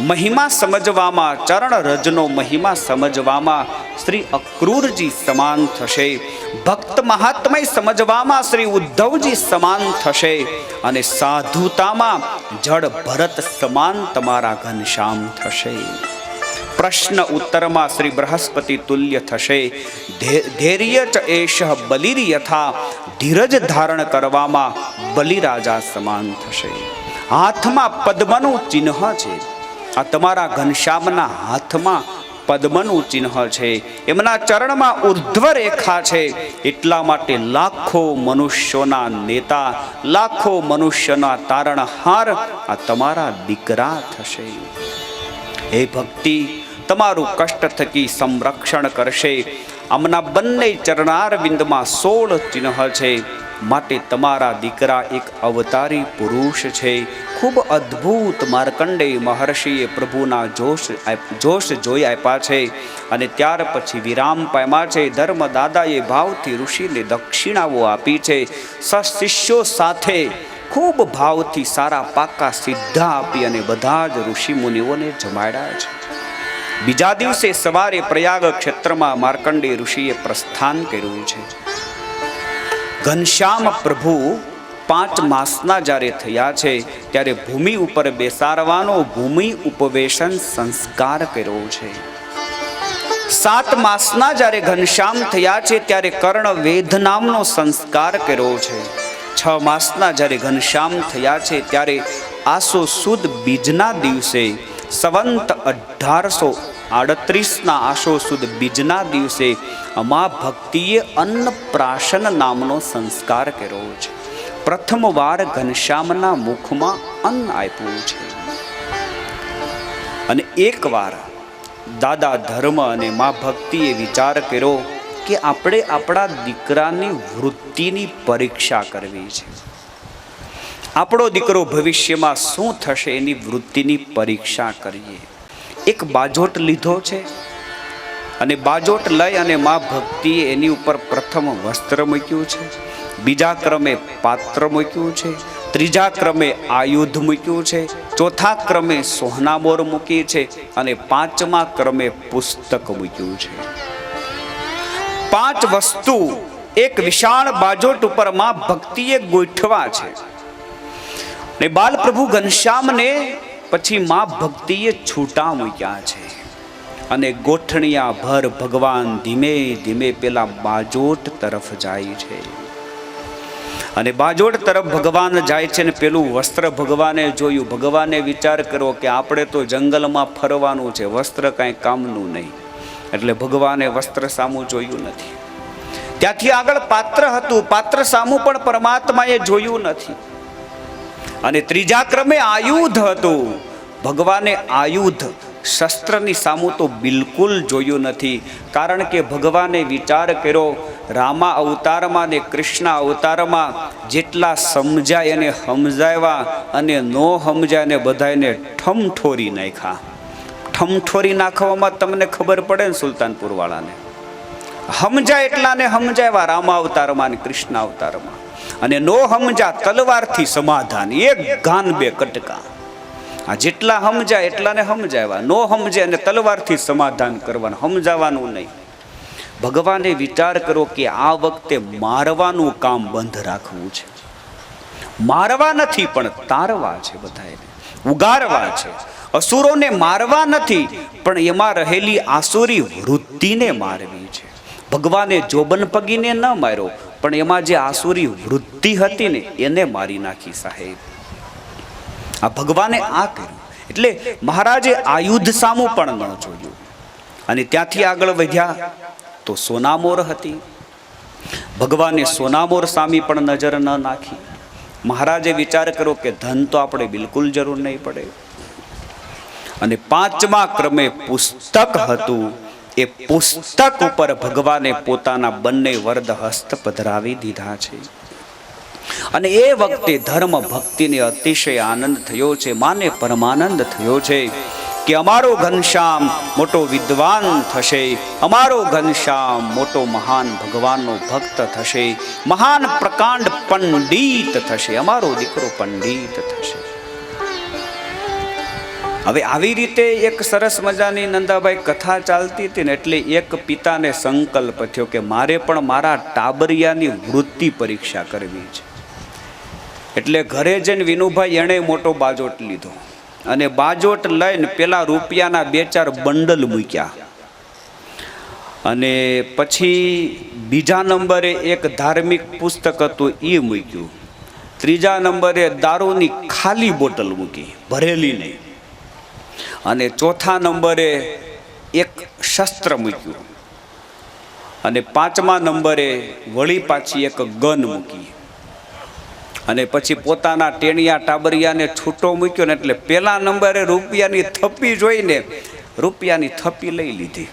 A: મહિમા સમજવામાં, ચરણ રજનો મહિમા સમજવામાં શ્રી અક્રૂરજી સમાન થશે. ભક્ત મહાત્મય સમજવામાં શ્રી ઉદ્ધવજી સમાન થશે. અને સાધુતામાં જળ ભરત સમાન તમારા ઘનશ્યામ થશે. પ્રશ્ન ઉત્તરમાં શ્રી બૃહસ્પતિ તુલ્ય થશે. ધૈર્ય ચ એષ બલિર યથા, ધીરજ ધારણ કરવામાં બલિરાજા સમાન થશે. હાથમાં પદ્મનું ચિહ્ન છે. આ તમારા ઘનશ્યામના હાથમાં પદ્મનું ચિહ્ન છે. એમના ચરણમાં ઉર્ધ્વ રેખા છે. એટલા માટે લાખો મનુષ્યોના નેતા, લાખો મનુષ્યના તારણહાર આ તમારા દીકરા થશે. હે ભક્તિ, તમારું કષ્ટ થકી સંરક્ષણ કરશે. આમના બંને ચરણારવિંદમાં 16 ચિહ્ન છે. માટે તમારા દીકરા એક અવતારી પુરુષ છે. ખૂબ અદ્ભુત માર્કંડેય મહર્ષિએ પ્રભુના જોશ જોઈ આપ્યા છે. અને ત્યાર પછી વિરામ પામ્યા છે. ધર્મદાદાએ ભાવથી ઋષિને દક્ષિણાઓ આપી છે. સશિષ્યો સાથે ખૂબ ભાવથી સારા પાકા સિદ્ધા આપી અને બધા જ ઋષિ મુનિઓને જમાડ્યા છે. બીજા દિવસે સવારે પ્રયાગ ક્ષેત્રમાં માર્કંડેય ઋષિએ પ્રસ્થાન કર્યું છે. ઘનશ્યામ પ્રભુ 5 માસના જ્યારે થયા છે ત્યારે ભૂમિ ઉપર બેસાડવાનો ભૂમિ ઉપવેશન સંસ્કાર કર્યો છે. 7 માસના જ્યારે ઘનશ્યામ થયા છે ત્યારે કર્ણવેધ નામનો સંસ્કાર કર્યો છે. 6 માસના જ્યારે ઘનશ્યામ થયા છે ત્યારે આસો સુદ બીજના દિવસે સંવંત 1838ના આસો સુદ બીજના દિવસે મા ભક્તિએ અન્નપ્રાશન નામનો સંસ્કાર કર્યો છે. પ્રથમ વાર ઘનશ્યામના મુખમાં અન્ન આપ્યું છે. અને એકવાર દાદા ધર્મ અને મા ભક્તિએ વિચાર કર્યો કે આપણે આપણા દીકરાની વૃત્તિની પરીક્ષા કરવી છે. આપણો દીકરો ભવિષ્યમાં શું થશે એની વૃત્તિની પરીક્ષા કરીએ. એક બાજોટ લીધો છે અને બાજોટ લઈ અને મા ભક્તિએ એની ઉપર પ્રથમ વસ્ત્ર મૂક્યું છે. બીજા ક્રમે પાત્ર મૂક્યું છે. ત્રીજા ક્રમે આયુધ મૂક્યું છે. ચોથા ક્રમે સોહનામોર મૂકી છે. અને 5મા ક્રમે પુસ્તક મૂક્યું છે. 5 વસ્તુ એક વિશાળ બાજોટ ઉપર મા ભક્તિએ ગોઠવા છે. ને બાલપ્રભુ ઘનશ્યામને પછી મા ભક્તિએ છૂટા મૂક્યા છે. અને ગોઠણિયા ભર ભગવાન ધીમે ધીમે પેલા બાજોટ તરફ જાય છે. અને બાજોટ તરફ ભગવાન જાય છે ને પેલું વસ્ત્ર ભગવાને જોયું. ભગવાને વિચાર કર્યો કે આપણે તો જંગલમાં ફરવાનું છે, વસ્ત્ર કાંઈ કામનું નહીં. એટલે ભગવાને વસ્ત્ર સામું જોયું નથી. ત્યાંથી આગળ પાત્ર હતું. પાત્ર સામું પણ પરમાત્માએ જોયું નથી. અને ત્રીજા ક્રમે આયુધ હતું. ભગવાને આયુધ શસ્ત્રની સામું તો બિલકુલ જોયું નથી. કારણ કે ભગવાને વિચાર કર્યો રામા અવતારમાં ને કૃષ્ણ અવતારમાં જેટલા સમજાય એને સમજાવ્યા અને નો સમજાય ને બધાને ઠમઠોરી નાખ્યા. ઠમઠોરી નાખવામાં તમને ખબર પડે ને સુલતાનપુર વાળાને. સમજાય એટલાને સમજાવ્યા રામા અવતારમાં ને કૃષ્ણ અવતારમાં. અને નો સમજા તલવારથી સમાધાન, એક ગાન બે કટકા. આ જેટલા સમજાય એટલાને સમજાવ્યા, નો સમજે અને તલવારથી સમાધાન કરવાનું, સમજાવવાનું નહીં. ભગવાને વિચાર કરો કે આ વખતે મારવાનું કામ બંધ રાખવું છે. મારવા નથી પણ તારવા છે, બધાને ઉગારવા છે. અસુરોને મારવા નથી પણ એમાં રહેલી આસુરી વૃત્તિને મારવી છે. ભગવાને જોબન પગીને ન માર્યો પણ એમાં જે આસુરી વૃત્તિ હતી ને એને મારી નાખી સાહેબ. આ ભગવાને આ કર્યું. એટલે મહારાજે આયુધ સામું પણ ન જોયું અને ત્યાંથી આગળ વધ્યા તો સોનામોર હતી. ભગવાને સોનામોર સામી પણ નજર ન નાખી. મહારાજે વિચાર કર્યો કે ધન તો આપણે બિલકુલ જરૂર નહીં પડે. અને 5મા ક્રમે પુસ્તક હતું. એ પુસ્તક ઉપર ભગવાને પોતાના બંને વરદ હસ્ત પધરાવી દીધા છે. અને એ વખતે ધર્મ ભક્તિને અતિશય આનંદ થયો છે. માને પરમાનંદ થયો છે કે અમારો ઘનશ્યામ મોટો વિદ્વાન થશે, અમારો ઘનશ્યામ મોટો મહાન ભગવાનનો ભક્ત થશે, મહાન પ્રકાંડ પંડિત થશે, અમારો દીકરો પંડિત થશે. હવે આવી રીતે એક સરસ મજાની નંદાભાઈ કથા ચાલતી હતી ને એટલે એક પિતાને સંકલ્પ થયો કે મારે પણ મારા ટાબરિયાની વૃત્તિ પરીક્ષા કરવી છે. એટલે ઘરે જઈને વિનુભાઈ એણે મોટો બાજોટ લીધો અને બાજોટ લઈને પેલા રૂપિયાના 2-4 બંડલ મૂક્યા. અને પછી બીજા નંબરે એક ધાર્મિક પુસ્તક હતું એ મૂક્યું. ત્રીજા નંબરે દારૂની ખાલી બોટલ મૂકી, ભરેલી નહીં. અને ચોથા નંબરે એક શસ્ત્ર મૂક્યું. અને 5મા નંબરે વળી પાછી એક ગન મૂકી. અને પછી પોતાના ટેણિયા ટાબરિયાને છૂટો મૂક્યો ને એટલે પેલા નંબરે રૂપિયાની થપ્પી જોઈને રૂપિયાની થપ્પી લઈ લીધી.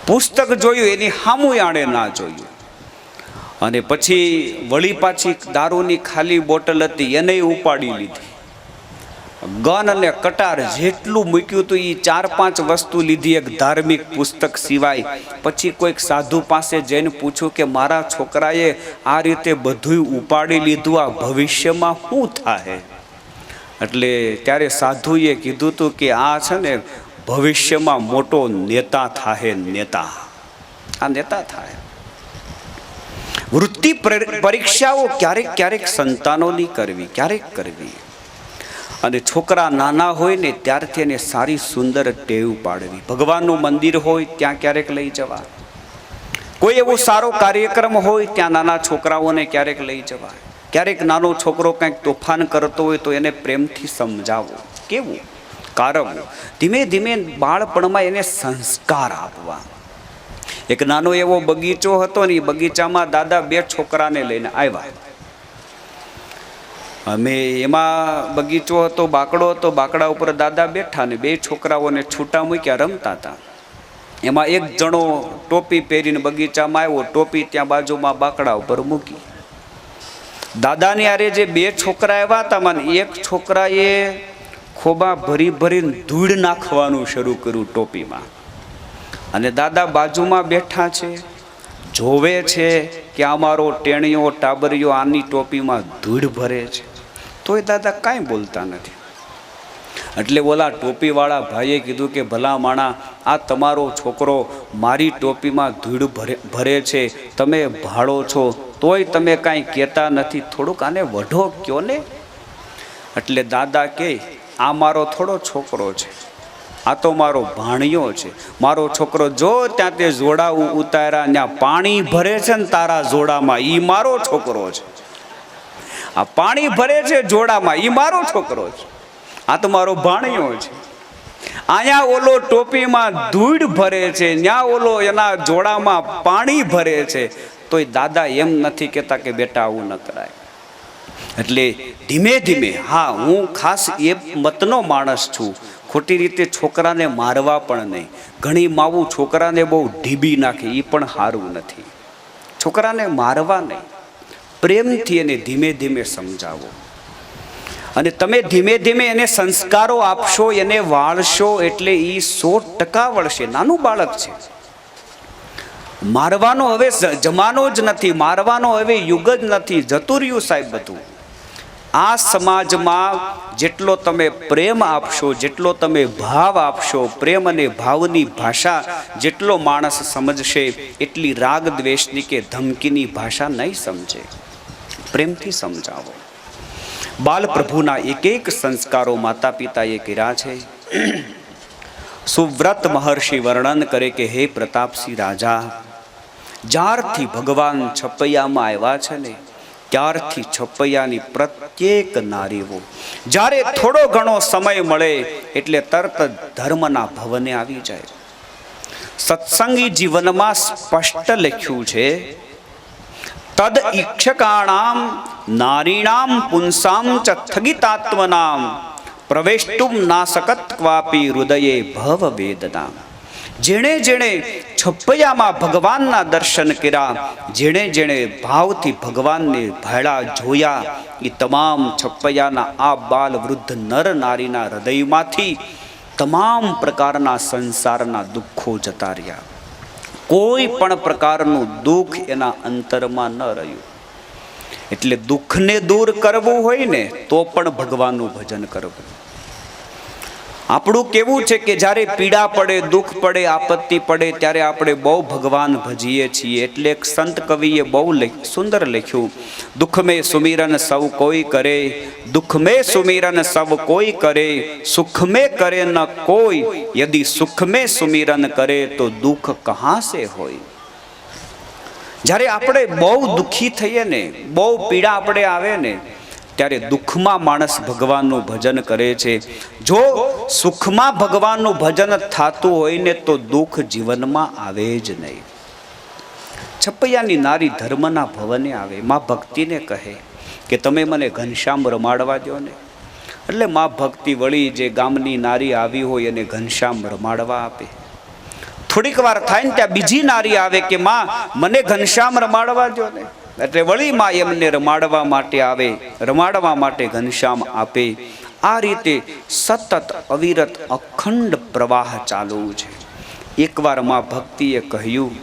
A: પુસ્તક જોયું એની સામું આણે ના જોયું. અને પછી વળી પાછી દારૂની ખાલી બોટલ હતી એને ઉપાડી લીધી. ગન અને કટાર જેટલું મૂક્યું હતું એ 4-5 વસ્તુ લીધી એક ધાર્મિક પુસ્તક સિવાય. પછી કોઈક સાધુ પાસે જઈને પૂછ્યું કે મારા છોકરાએ આ રીતે બધું ઉપાડી લીધું, આ ભવિષ્યમાં શું થાય? એટલે ત્યારે સાધુએ કીધું હતું કે આ છે ને ભવિષ્યમાં મોટો નેતા થાય, નેતા. આ નેતા થાય. વૃત્તિ પરીક્ષાઓ ક્યારેક ક્યારેક સંતાનોની કરવી, ક્યારેક કરવી. અને છોકરા નાના હોય ને ત્યારથી એને સારી સુંદર ટેવ પાડવી. ભગવાનનું મંદિર હોય ત્યાં ક્યારેક લઈ જવા, કોઈ એવો સારો કાર્યક્રમ હોય ત્યાં નાના છોકરાઓને ક્યારેક લઈ જવા. ક્યારેક નાનો છોકરો કંઈક તોફાન કરતો હોય તો એને પ્રેમથી સમજાવો, કેવું કારવું. ધીમે ધીમે બાળપણમાં એને સંસ્કાર આપવા. એક નાનો એવો બગીચો હતો ને એ બગીચામાં દાદા 2 છોકરાને લઈને આવ્યા. અમે એમાં બગીચો હતો, બાકડો હતો, બાકડા ઉપર દાદા બેઠા ને 2 છોકરાઓને છૂટા મૂક્યા, રમતા હતા. એમાં એક જણો ટોપી પહેરીને બગીચામાં આવ્યો, ટોપી ત્યાં બાજુમાં બાકડા ઉપર મૂકી. દાદાની આરે જે 2 છોકરા આવ્યા હતા મને એક છોકરાએ ખોબા ભરી ભરીને ધૂળ નાખવાનું શરૂ કર્યું ટોપીમાં. અને દાદા બાજુમાં બેઠા છે, જોવે છે કે અમારો ટેણીયો ટાબરિયો આની ટોપીમાં ધૂળ ભરે છે, તોય દાદા કાંઈ બોલતા નથી. એટલે ઓલા ટોપીવાળા ભાઈએ કીધું કે ભલા માણા, આ તમારો છોકરો મારી ટોપીમાં ધૂળ ભરે છે, તમે ભાળો છો તોય તમે કાંઈ કહેતા નથી, થોડુંક આને વઢો કયો ને. એટલે દાદા કહે આ મારો થોડો છોકરો છે, આ તો મારો ભાણિયો છે. મારો છોકરો જો ત્યાં તે જોડા ઉતાર્યા ત્યાં પાણી ભરે છે ને તારા જોડામાં, એ મારો છોકરો છે. આ પાણી ભરે છે જોડામાં, એ મારો છોકરો છે. આ તો મારો ભાણિયો છે. અહીંયા ઓલો ટોપીમાં ધૂળ ભરે છે, ત્યાં ઓલો એના જોડામાં પાણી ભરે છે, તોય દાદા એમ નથી કહેતા કે બેટા આવું ન કરાય. એટલે ધીમે ધીમે, હા હું ખાસ એ મતનો માણસ છું, ખોટી રીતે છોકરાને મારવા પણ નહીં. ઘણી માવું છોકરાને બહુ ઢીબી નાખે, એ પણ સારું નથી. છોકરાને મારવા નહીં, પ્રેમથી એને ધીમે ધીમે સમજાવો. અને તમે ધીમે ધીમે એને સંસ્કારો આપશો, એને વાળશો એટલે એ 100% વળશે. નાનું બાળક છે. મારવાનો હવે જમાનો જ નથી, મારવાનો હવે યુગ જ નથી, જતું રહ્યું સાહેબ બધું. આ સમાજમાં જેટલો તમે પ્રેમ આપશો, જેટલો તમે ભાવ આપશો, પ્રેમ અને ભાવની ભાષા જેટલો માણસ સમજશે, એટલી રાગ દ્વેષની કે ધમકીની ભાષા નહીં સમજે. પ્રેમથી સમજાવો. બાલ પ્રભુના એક એક સંસ્કારો માતા પિતાએ કર્યા છે. સુવ્રત મહર્ષિ વર્ણન કરે કે હે પ્રતાપસિંહ રાજા, જ્યારથી ભગવાન છપૈયામાં આવ્યા છે ને ત્યારથી છપૈયાની પ્રત્યેક નારીઓ જ્યારે થોડો ઘણો સમય મળે એટલે તરત ધર્મના ભવને આવી જાય. સત્સંગી જીવનમાં સ્પષ્ટ લખ્યું છે, તદ ઈક્ષકાણામ નારીણામ પુંસામ ચ સ્થગિતાત્મનામ પ્રવેષ્ટુમ નાસકત ક્વાપી હૃદયે ભવ વેદના. જેણે જેણે છપૈયામાં ભગવાનના દર્શન કર્યા, જેણે જેણે ભાવથી ભગવાનને ભાળા જોયા, એ તમામ છપૈયાના આ બાલ વૃદ્ધ નર નારીના હૃદયમાંથી તમામ પ્રકારના સંસારના દુઃખો જતા રહ્યા. કોઈ પણ પ્રકારનું દુઃખ એના અંતરમાં ન રહ્યું. એટલે દુઃખને દૂર કરવું હોય ને તો પણ ભગવાનનું ભજન કરવું. આપણું કેવું છે કે જ્યારે પીડા પડે, દુઃખ પડે, આપત્તિ પડે ત્યારે આપણે બહુ ભગવાન ભજીએ છીએ. એટલે એક સંત કવિએ બહુ સુંદર લખ્યું, દુઃખ મેં સુમિરન સૌ કોઈ કરે, દુઃખ મેં સુમિરન સૌ કોઈ કરે, સુખ મેં કરે ન કોઈ, યદિ સુખ મેં સુમિરન કરે તો દુઃખ કહાં સે હોય. જ્યારે આપણે બહુ દુઃખી થઈએ ને, બહુ પીડા આપણે આવે ને, ત્યારે દુઃખમાં માણસ ભગવાનનું ભજન કરે છે. જો સુખમાં ભગવાનનું ભજન થતું હોય ને તો દુઃખ જીવનમાં આવે જ નહીં. છપૈયાની નારી ધર્મના ભવને આવે, માં ભક્તિને કહે કે તમે મને ઘનશ્યામ રમાડવા દો ને. એટલે માં ભક્તિ વળી જે ગામની નારી આવી હોય એને ઘનશ્યામ રમાડવા આપે. થોડીક વાર થાય ને ત્યાં બીજી નારી આવે કે માં મને ઘનશ્યામ રમાડવા દો ને. એટલે વળી માં એમને રમાડવા માટે આવે, રમાડવા માટે ઘનશ્યામ આપે. આ રીતે સતત અવિરત અખંડ પ્રવાહ ચાલુ છે. એકવાર માં ભક્તિએ કહ્યું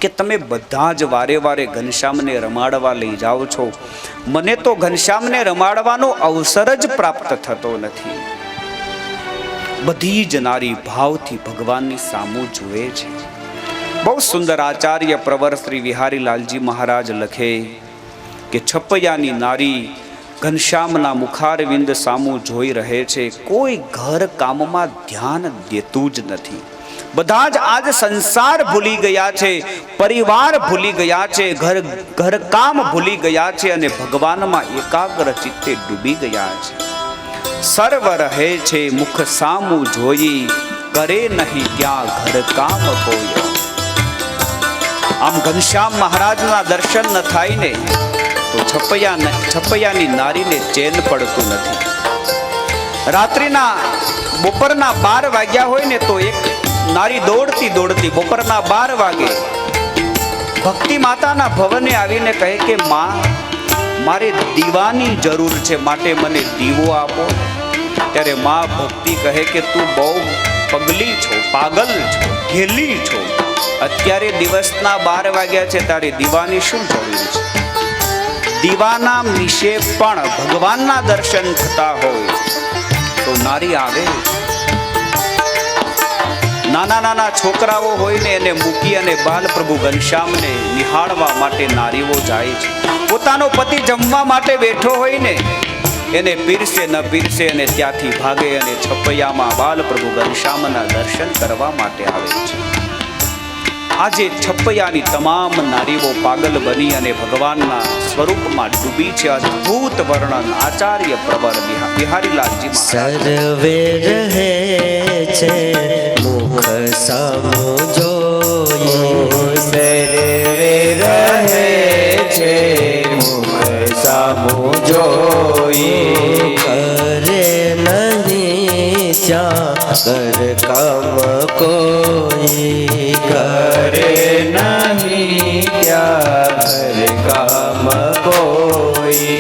A: કે તમે બધા જ વારે વારે ઘનશ્યામને રમાડવા લઈ જાઓ છો, મને તો ઘનશ્યામને રમાડવાનો અવસર જ પ્રાપ્ત થતો નથી. બધી જ નારી ભાવથી ભગવાનની સામું જુએ છે. બહુ સુંદર આચાર્ય પ્રવર શ્રી વિહારીલાલજી મહારાજ લખે કે છપૈયાની નારી ઘનશ્યામના મુખારવિંદ સામું જોઈ રહે છે. કોઈ ઘર કામમાં ધ્યાન દેતું જ નથી. બધા જ આજ સંસાર ભૂલી ગયા છે, પરિવાર ભૂલી ગયા છે, ઘર કામ ભૂલી ગયા છે અને ભગવાનમાં એકાગ્ર ચિત્તે ડૂબી ગયા છે. સર્વ રહે છે મુખ સામું જોઈ, કરે નહીં ત્યાં ઘર કામ કોઈ. આમ ઘનશ્યામ મહારાજના દર્શન ન થાય ને તો છપૈયાની નારીને ચેન પડતું નથી. રાત્રિના બપોરના 12 વાગ્યા હોય ને તો એક નારી દોડતી દોડતી બપોરના 12 વાગે ભક્તિ માતાના ભવને આવીને કહે કે માં મારે દીવાની જરૂર છે, માટે મને દીવો આપો. ત્યારે માં ભક્તિ કહે કે તું બહુ પગલી છો, પાગલ છો, ઘેલી છો. અત્યારે દિવસના 12 વાગ્યા છે, તારે દીવાની શું જરૂર છે? દીવાના મિશે પણ ભગવાનના દર્શન થતા હોય તો નારી આવે. નાના નાના છોકરાઓ હોય ને એને મૂકી અને બાલ પ્રભુ ઘનશ્યામને નિહાળવા માટે નારીઓ જાય છે. પોતાનો પતિ જમવા માટે બેઠો હોય ને એને પીરસે ન પીરસે અને ત્યાંથી ભાગે અને છપૈયામાં બાલ પ્રભુ ઘનશ્યામના દર્શન કરવા માટે આવે છે. આજે છપૈયાની તમામ નારીઓ પાગલ બની અને ભગવાનના સ્વરૂપમાં ડૂબી છે. અદ્ભુત વર્ણન આચાર્ય પ્રવર વિહારીલાલજી
B: સર્વે રહે છે મુખ સામું જોઈ, સર્વે રહે છે મુખ સામું જોઈ, કરે નહીં ત્યાં ઘર કામ કોઈ, કરે નહીં ત્યાં ઘર કામ કોઈ.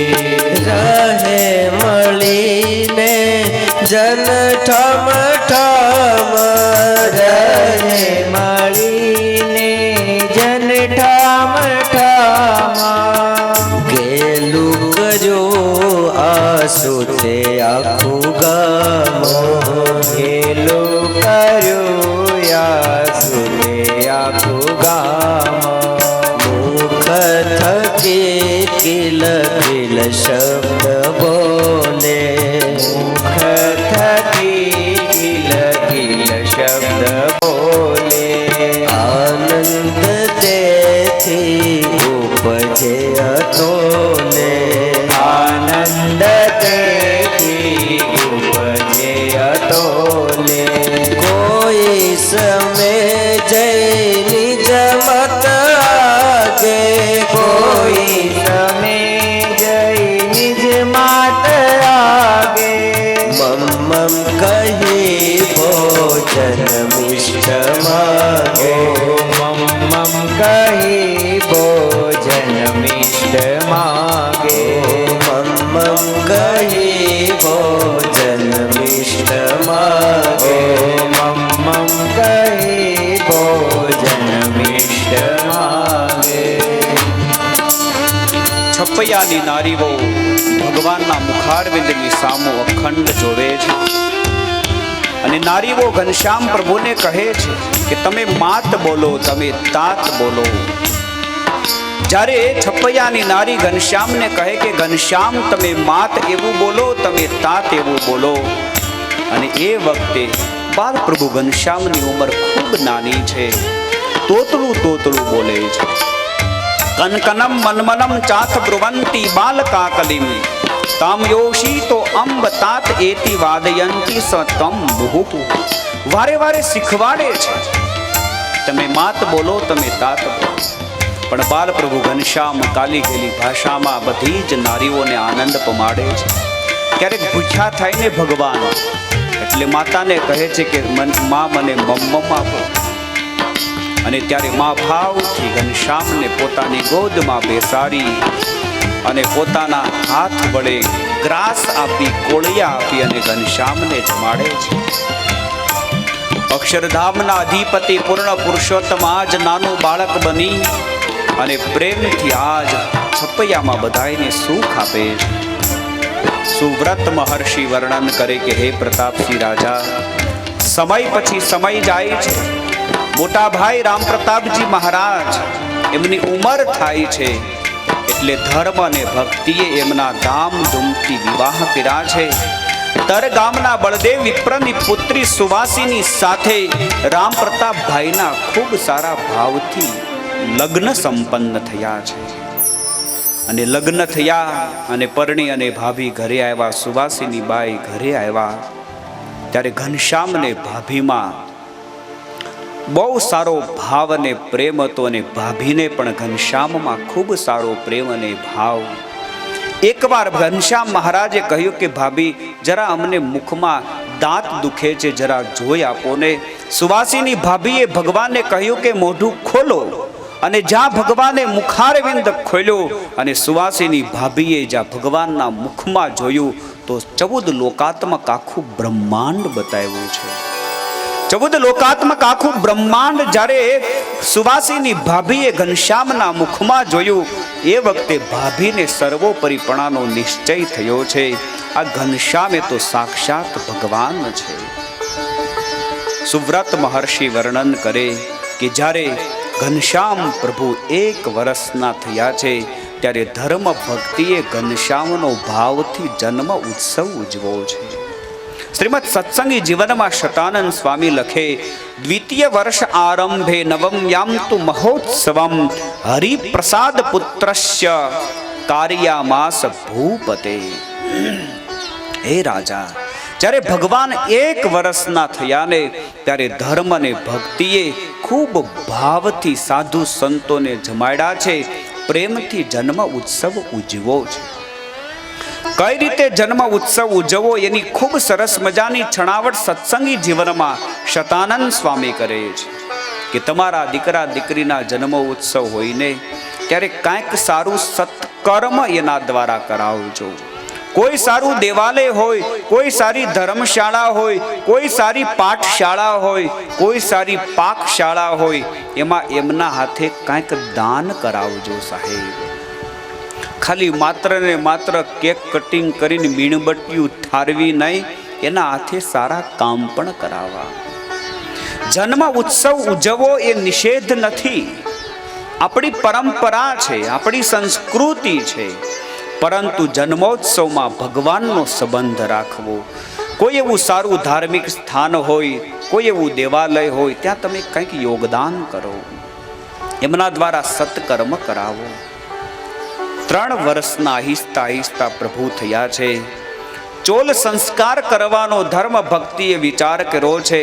B: રહે મળીને જન ઠમ ઠમ, રહે મળીને જન ઠમ ઠમ, ગેલું કરજો આસુ તે આખું ગામ, ગેલું કર્યું આસુ તે આખું ગામ. મુખ થકી કિલ કિલ શબ્દ બોલે, મુખ થકી કિલ કિલ શબ્દ બોલે, આનંદ તેથી ઉપજે અતોલ, समय जय निज मत आगे कोई समय जय निज मात आगे मम कही भोजन मिष्ट मागे मम कही भोजन मिष्ट मागे मम कही भोजन मिष्ट मागे मम कही भोजन मिष्ट मागे
A: છપૈયાની નારીઓ ભગવાનના મુખારવિંદની સામો અખંડ જોવે છે અને નારીઓ ઘનશ્યામ પ્રભુને કહે છે કે તમે માત બોલો, તમે તાત બોલો. જ્યારે છપૈયાની નારી ઘનશ્યામને કહે કે ઘનશ્યામ તમે માત એવું બોલો, તમે તાત એવું બોલો, અને એ વખતે બાલ પ્રભુ ઘનશ્યામની ઉંમર ખૂબ નાની છે, તોતળું તોતળું બોલે છે. કનકનમ મનમનમ ચાથ બ્રુવંતી બાલકાકલિમ તામ યોષી તો અંબ તાત એતિ વાદયંતી સ તમ બહુ. વારે વારે શીખવાડે છે તમે માત બોલો, તમે તાત બોલો. પણ બાલ પ્રભુ ઘનશ્યામ કાલી ગયેલી ભાષામાં બધી જ નારીઓને આનંદ પમાડે છે. ક્યારેક ભૂખ્યા થાય ને ભગવાન, એટલે માતાને કહે છે કે માં મને મમ્મમ આપો. અને ત્યારે મા ભાવથી ઘનશ્યામને પોતાની ગોદમાં બેસાડી અને પોતાના હાથ વડે ગ્રાસ આપી, કોળિયા આપી અને ઘનશ્યામને જમાડે છે. અક્ષરધામના અધિપતિ પૂર્ણ પુરુષોત્તમ આજ નાનું બાળક બની અને પ્રેમથી આજ છપૈયામાં બધાઈને સુખ આપે છે. સુવ્રત મહર્ષિ વર્ણન કરે કે હે પ્રતાપસિંહ રાજા, સમય પછી સમય જાય છે. મોટા ભાઈ રામ પ્રતાપજી મહારાજ એમની ઉંમર થાય છે, એટલે ધર્મ અને ભક્તિએ એમના ધામધૂમથી વિવાહ કર્યા છે. તર ગામના બળદેવ વિપ્રની પુત્રી સુવાસીની સાથે રામ પ્રતાપભાઈના ખૂબ સારા ભાવથી લગ્ન સંપન્ન થયા છે. અને લગ્ન થયા અને પરણી અને ભાભી ઘરે આવ્યા, સુવાસીની બાઈ ઘરે આવ્યા, ત્યારે ઘનશ્યામને ભાભીમાં બહુ સારો ભાવ અને પ્રેમ હતો અને ભાભીને પણ ઘનશ્યામમાં ખૂબ સારો પ્રેમ અને ભાવ. એકવાર ઘનશ્યામ મહારાજે કહ્યું કે ભાભી જરા અમને મુખમાં દાંત દુખે છે, જરા જોઈ આપો ને. સુવાસીની ભાભીએ ભગવાનને કહ્યું કે મોઢું ખોલો, અને જ્યાં ભગવાને મુખારવિંદ ખોલ્યો અને સુવાસીની ભાભીએ જ્યાં ભગવાનના મુખમાં જોયું તો 14 લોકાત્મક આખું બ્રહ્માંડ બતાવ્યું છે. 14 લોકાત્મક આખું બ્રહ્માંડ જ્યારે સુવાસીની ભાભીએ ઘનશ્યામના મુખમાં જોયું, એ વખતે ભાભીને સર્વોપરીપણાનો નિશ્ચય થયો છે. આ ઘનશ્યામ એ તો સાક્ષાત ભગવાન છે. સુવ્રત મહર્ષિ વર્ણન કરે કે જ્યારે ઘનશ્યામ પ્રભુ 1 વર્ષના થયા છે, ત્યારે ધર્મ ભક્તિએ ઘનશ્યામનો ભાવથી જન્મ ઉત્સવ ઉજવો છે. શ્રીમદ સત્સંગી જીવનમાં શતાનંદ સ્વામી લખે, દ્વિતીય વર્ષ આરંભે નવમ યામતુ મહોત્સવમ હરિપ્રસાદ પુત્રસ્ય કાર્યામાસ ભૂપતે. હે રાજા, જ્યારે ભગવાન 1 વર્ષના થયા ને ત્યારે ધર્મ અને ભક્તિએ ખૂબ ભાવથી સાધુ સંતોને જમાડ્યા છે, પ્રેમથી જન્મ ઉત્સવ ઉજવો છે. કઈ રીતે જન્મ ઉત્સવ ઉજવવો એની ખૂબ સરસ મજાની છણાવટ સત્સંગી જીવનમાં શતાનંદ સ્વામી કરે છે કે તમારા દીકરા દીકરીના જન્મ ઉત્સવ હોય ને ત્યારે કાંઈક સારું સત્કર્મ એના દ્વારા કરાવજો. કોઈ સારું દેવાલય હોય, કોઈ સારી ધર્મશાળા હોય, કોઈ સારી પાઠશાળા હોય, કોઈ સારી પાકશાળા હોય, એમાં એમના હાથે કાંઈક દાન કરાવજો સાહેબ. ખાલી માત્ર ને માત્ર કેક કટિંગ કરીને મીણબત્તીયું ઠારવી નહીં, એના હાથે સારા કામ પણ કરાવવા. જન્મ ઉત્સવ ઉજવવો એ નિષેધ નથી, આપણી પરંપરા છે, આપણી સંસ્કૃતિ છે. પરંતુ જન્મોત્સવમાં ભગવાનનો સંબંધ રાખવો. કોઈ એવું સારું ધાર્મિક સ્થાન હોય, કોઈ એવું દેવાલય હોય, ત્યાં તમે કંઈક યોગદાન કરો, એમના દ્વારા સત્કર્મ કરાવો. 3 વર્ષના આહિસ્તા આહિસ્તા પ્રભુ થયા છે. ચોલ સંસ્કાર કરવાનો ધર્મ ભક્તિએ વિચાર કર્યો છે.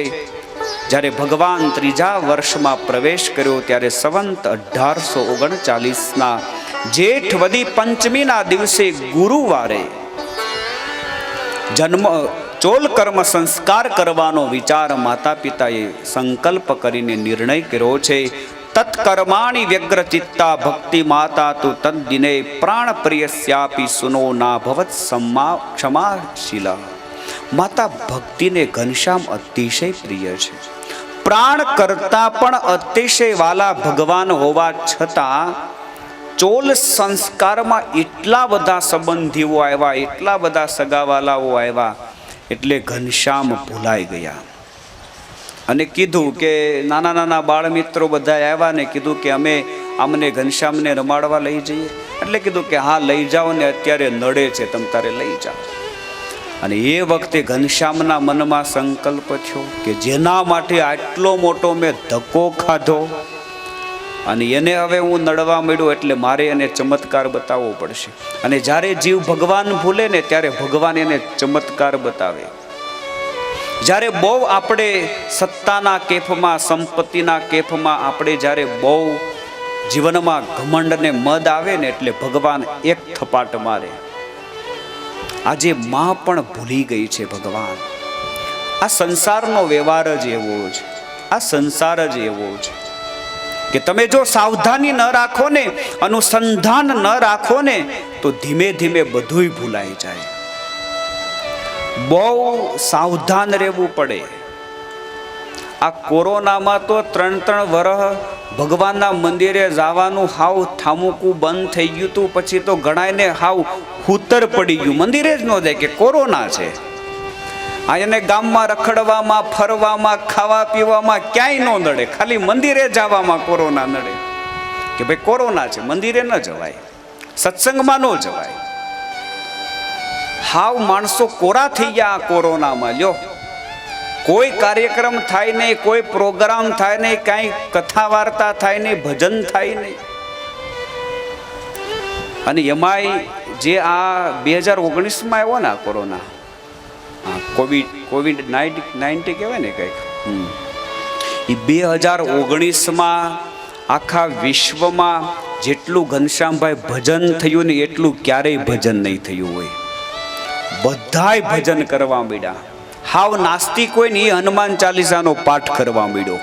A: જ્યારે ભગવાન ત્રીજા વર્ષમાં પ્રવેશ કર્યો ત્યારે સંવંત 1839ના જેઠ વદી પંચમીના દિવસે ગુરુવારે ચોલ કર્મ સંસ્કાર કરવાનો વિચાર માતા પિતાએ સંકલ્પ કરીને નિર્ણય કર્યો છે. તત્કર્માણી વ્યગ્ર ચિત્તા ભક્તિ માતા તુ તદ્દિને પ્રાણ પ્રિયસ્યાપી સુનો ના ભવત ક્ષમાશીલા. માતા ભક્તિને ઘનશ્યામ અતિશય પ્રિય છે. પ્રાણ કરતા પણ અતિશય વાલા ભગવાન હોવા છતાં ચોલ સંસ્કારમાં એટલા બધા સંબંધીઓ આવ્યા, એટલા બધા સગાવાલાઓ આવ્યા, એટલે ઘનશ્યામ ભૂલાઈ ગયા. અને કીધું કે નાના નાના બાળ મિત્રો બધા આવ્યા ને કીધું કે અમે અમને ઘનશ્યામને રમાડવા લઈ જઈએ. એટલે કીધું કે હા લઈ જાઓ ને, અત્યારે નડે છે, તમ તારે લઈ જાઓ. અને એ વખતે ઘનશ્યામના મનમાં સંકલ્પ થયો કે જેના માટે આટલો મોટો મેં ધક્કો ખાધો અને એને હવે હું નડવા માંડ્યો, એટલે મારે એને ચમત્કાર બતાવવો પડશે. અને જ્યારે જીવ ભગવાન ભૂલે ને ત્યારે ભગવાન એને ચમત્કાર બતાવે. જ્યારે બહુ આપણે સત્તાના કેફમાં, સંપત્તિના કેફમાં આપણે જ્યારે બહુ જીવનમાં ઘમંડ ને મદ આવે ને એટલે ભગવાન એક થપાટ મારે. આજે માં પણ ભૂલી ગઈ છે ભગવાન. આ સંસારનો વ્યવહાર જ એવો છે, આ સંસાર જ એવો છે કે તમે જો સાવધાની ન રાખો ને, અનુસંધાન ન રાખો ને, તો ધીમે ધીમે બધુંય ભૂલાઈ જાય. બહુ સાવધાન રહેવું પડે. આ કોરોનામાં તો 3 વર્ષ ભગવાનના મંદિરે જવાનું હાવ થામુકું બંધ થઈ ગયું હતું. પછી તો ઘણાને હાવ હૂતર પડી ગયું, મંદિરે જ ન જાય કે કોરોના છે. આ એને ગામમાં રખડવામાં, ફરવામાં, ખાવા પીવામાં ક્યાંય ન નડે, ખાલી મંદિરે જવામાં કોરોના નડે કે ભાઈ કોરોના છે, મંદિરે ન જવાય, સત્સંગમાં ન જવાય. હાવ માણસો કોરા થઈ ગયા આ કોરોનામાં. લ્યો, કોઈ કાર્યક્રમ થાય નહીં, કોઈ પ્રોગ્રામ થાય નહીં, કાંઈ કથા વાર્તા થાય નહીં, ભજન થાય નહીં. અને એમાંય જે આ 2019માં આવ્યો ને આ કોરોના, કોવિડ-19 કહેવાય ને કંઈક, એ 2019માં આખા વિશ્વમાં જેટલું ઘનશ્યામભાઈ ભજન થયું ને એટલું ક્યારેય ભજન નહીં થયું હોય. બધાય ભજન કરવા માંડ્યા. હાવ નાસ્તિક હોય ને એ હનુમાન ચાલીસાનો પાઠ કરવા માંડ્યો.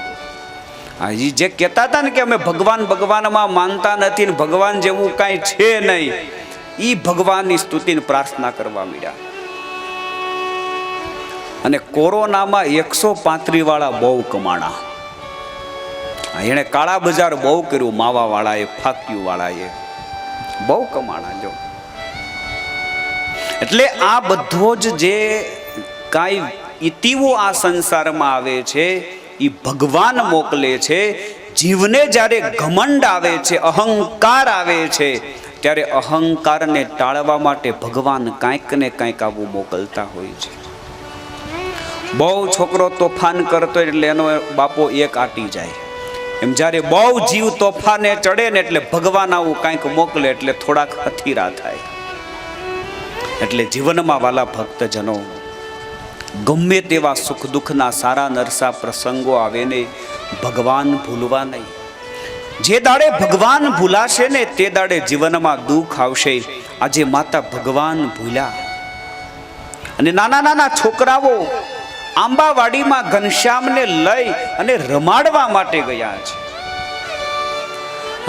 A: જે કહેતા હતા ને કે અમે ભગવાનમાં માનતા નથી ને ભગવાન જેવું કાંઈ છે નહીં, એ ભગવાનની સ્તુતિને પ્રાર્થના કરવા માંડ્યા. અને કોરોનામાં 135 વાળા બહુ કમાણા. એણે કાળા બજાર બહુ કર્યું, માવા વાળાએ, ફાક્યું વાળાએ બહુ કમાણા. જો એટલે આ બધો જ જે કાંઈ ઇતિવો આ સંસારમાં આવે છે એ ભગવાન મોકલે છે. જીવને જ્યારે ઘમંડ આવે છે, અહંકાર આવે છે, ત્યારે અહંકારને ટાળવા માટે ભગવાન કાંઈક ને કાંઈક આવું મોકલતા હોય છે. બહુ છોકરો તોફાન કરતો એટલે એનો બાપો એક આટી જાય. એમ જ્યારે બહુ જીવ તોફાને ચડે ને એટલે ભગવાન આવું કાંઈક મોકલે એટલે થોડાક હથીરા થાય. એટલે જીવનમાં વાલા ભક્તજનો, ગમે તેવા સુખ દુઃખના સારા નરસા પ્રસંગો આવે ને, ભગવાન ભૂલવા નહીં. જે દાડે ભગવાન ભૂલાશે ને તે દાડે જીવનમાં દુઃખ આવશે. આજે માતા ભગવાન ભૂલ્યા. અને નાના નાના છોકરાઓ આંબાવાડીમાં ઘનશ્યામને લઈ અને રમાડવા માટે ગયા છે.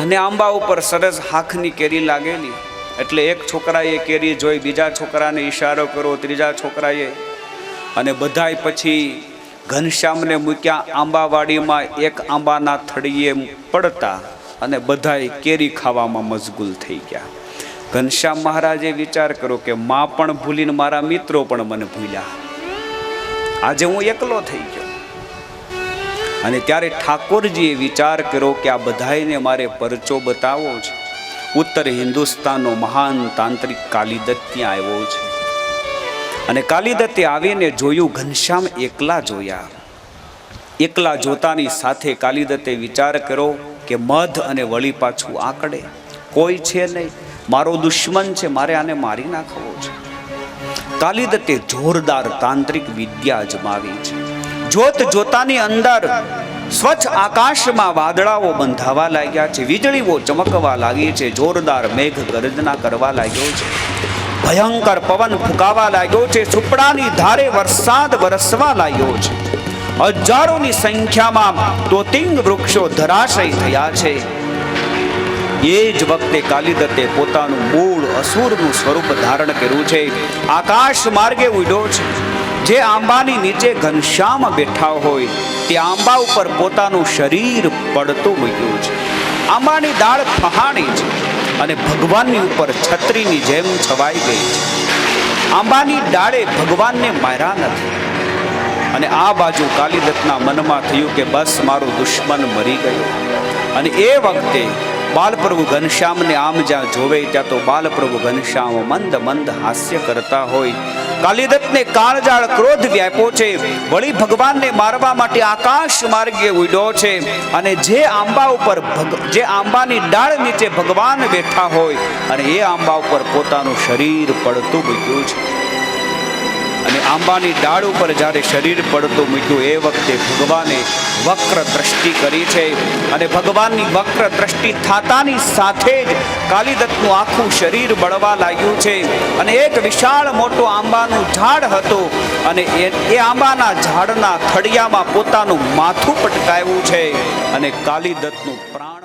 A: અને આંબા ઉપર સરસ હાથની કેરી લાગેલી, એટલે એક છોકરાએ કેરી જોઈ, બીજા છોકરાને ઈશારો કર્યો, ત્રીજા છોકરાએ, અને બધાય પછી ઘનશ્યામને મૂક્યા આંબાવાડીમાં. એક આંબાના થડીએ પડતા અને બધાય કેરી ખાવામાં મશગુલ થઈ ગયા. ઘનશ્યામ મહારાજે વિચાર કર્યો કે માં પણ ભૂલીને મારા મિત્રો પણ મને ભૂલ્યા, આજે હું એકલો થઈ ગયો. અને ત્યારે ઠાકોરજીએ વિચાર કર્યો કે આ બધાને મારે પરચો બતાવવો છે. ઉત્તર હિન્દુસ્તાનનો મહાન તાંત્રિક કાલિદત્ત ત્યાં આવ્યો છે. અને કાલિદત્તે આવીને જોયું, ઘનશ્યામ એકલા જોયા. એકલા જોતાની સાથે કાલિદત્તે વિચાર કર્યો કે મધ અને વળી પાછું આંકડે, કોઈ છે નહીં, મારો દુશ્મન છે, મારે આને મારી નાખવો છે. કાલિદત્તે જોરદાર તાંત્રિક વિદ્યા અજમાવી છે, જોત જોતાની અંદર સ્વચ્છ આકાશમાં વાદળાઓ બંધાવા લાગ્યા છે, વીજળીઓ ચમકવા લાગી છે, જોરદાર મેઘ ગર્જના કરવા લાગ્યો છે, ભયંકર પવન ફૂંકાવા લાગ્યો છે, સુપડાની ધારે વરસાદ વરસવા લાગ્યો છે, હજારોની સંખ્યામાં તોતિંગ વૃક્ષો ધરાશય થયા છે. એ જ વખતે કાલિદત્તે પોતાનું મૂળ અસુરનું સ્વરૂપ ધારણ કર્યું છે. આકાશ માર્ગે ઉડ્યો છે. જે આંબાની નીચે ઘનશ્યામ બેઠા હોય તે આંબા ઉપર પોતાનું શરીર પડતું મૂક્યું છે. આંબાની ડાળ ફહાણી છે અને ભગવાનની ઉપર છત્રીની જેમ છવાઈ ગઈ છે. આંબાની ડાળે ભગવાનને માર્યા નથી. અને આ બાજુ કાલિદત્તના મનમાં થયું કે બસ મારો દુશ્મન મરી ગયો. અને એ વખતે બાલપ્રભુ ઘનશ્યામને આમ જ્યાં જોવે ત્યાં તો બાલપ્રભુ ઘનશ્યામ મંદ મંદ હાસ્ય કરતા હોય. કાલિદત્તને કાળજાળ ક્રોધ વ્યાપ્યો છે. વળી ભગવાનને મારવા માટે આકાશ માર્ગે ઉડ્યો છે. અને જે આંબા ઉપર જે આંબાની ડાળ નીચે ભગવાન બેઠા હોય અને એ આંબા ઉપર પોતાનું શરીર પડતું મૂક્યું છે. અને આંબાની ડાળ ઉપર જ્યારે શરીર પડતું મૂક્યું એ વખતે ભગવાને વક્ર દ્રષ્ટિ કરી છે. અને ભગવાનની વક્ર દ્રષ્ટિ થતાની સાથે જ કાલિદત્તનું આખું શરીર બળવા લાગ્યું છે. અને એક વિશાળ મોટો આંબાનું ઝાડ હતું અને એ આંબાના ઝાડના થડિયામાં પોતાનું માથું પટકાવ્યું છે અને કાલિદત્તનું પ્રાણ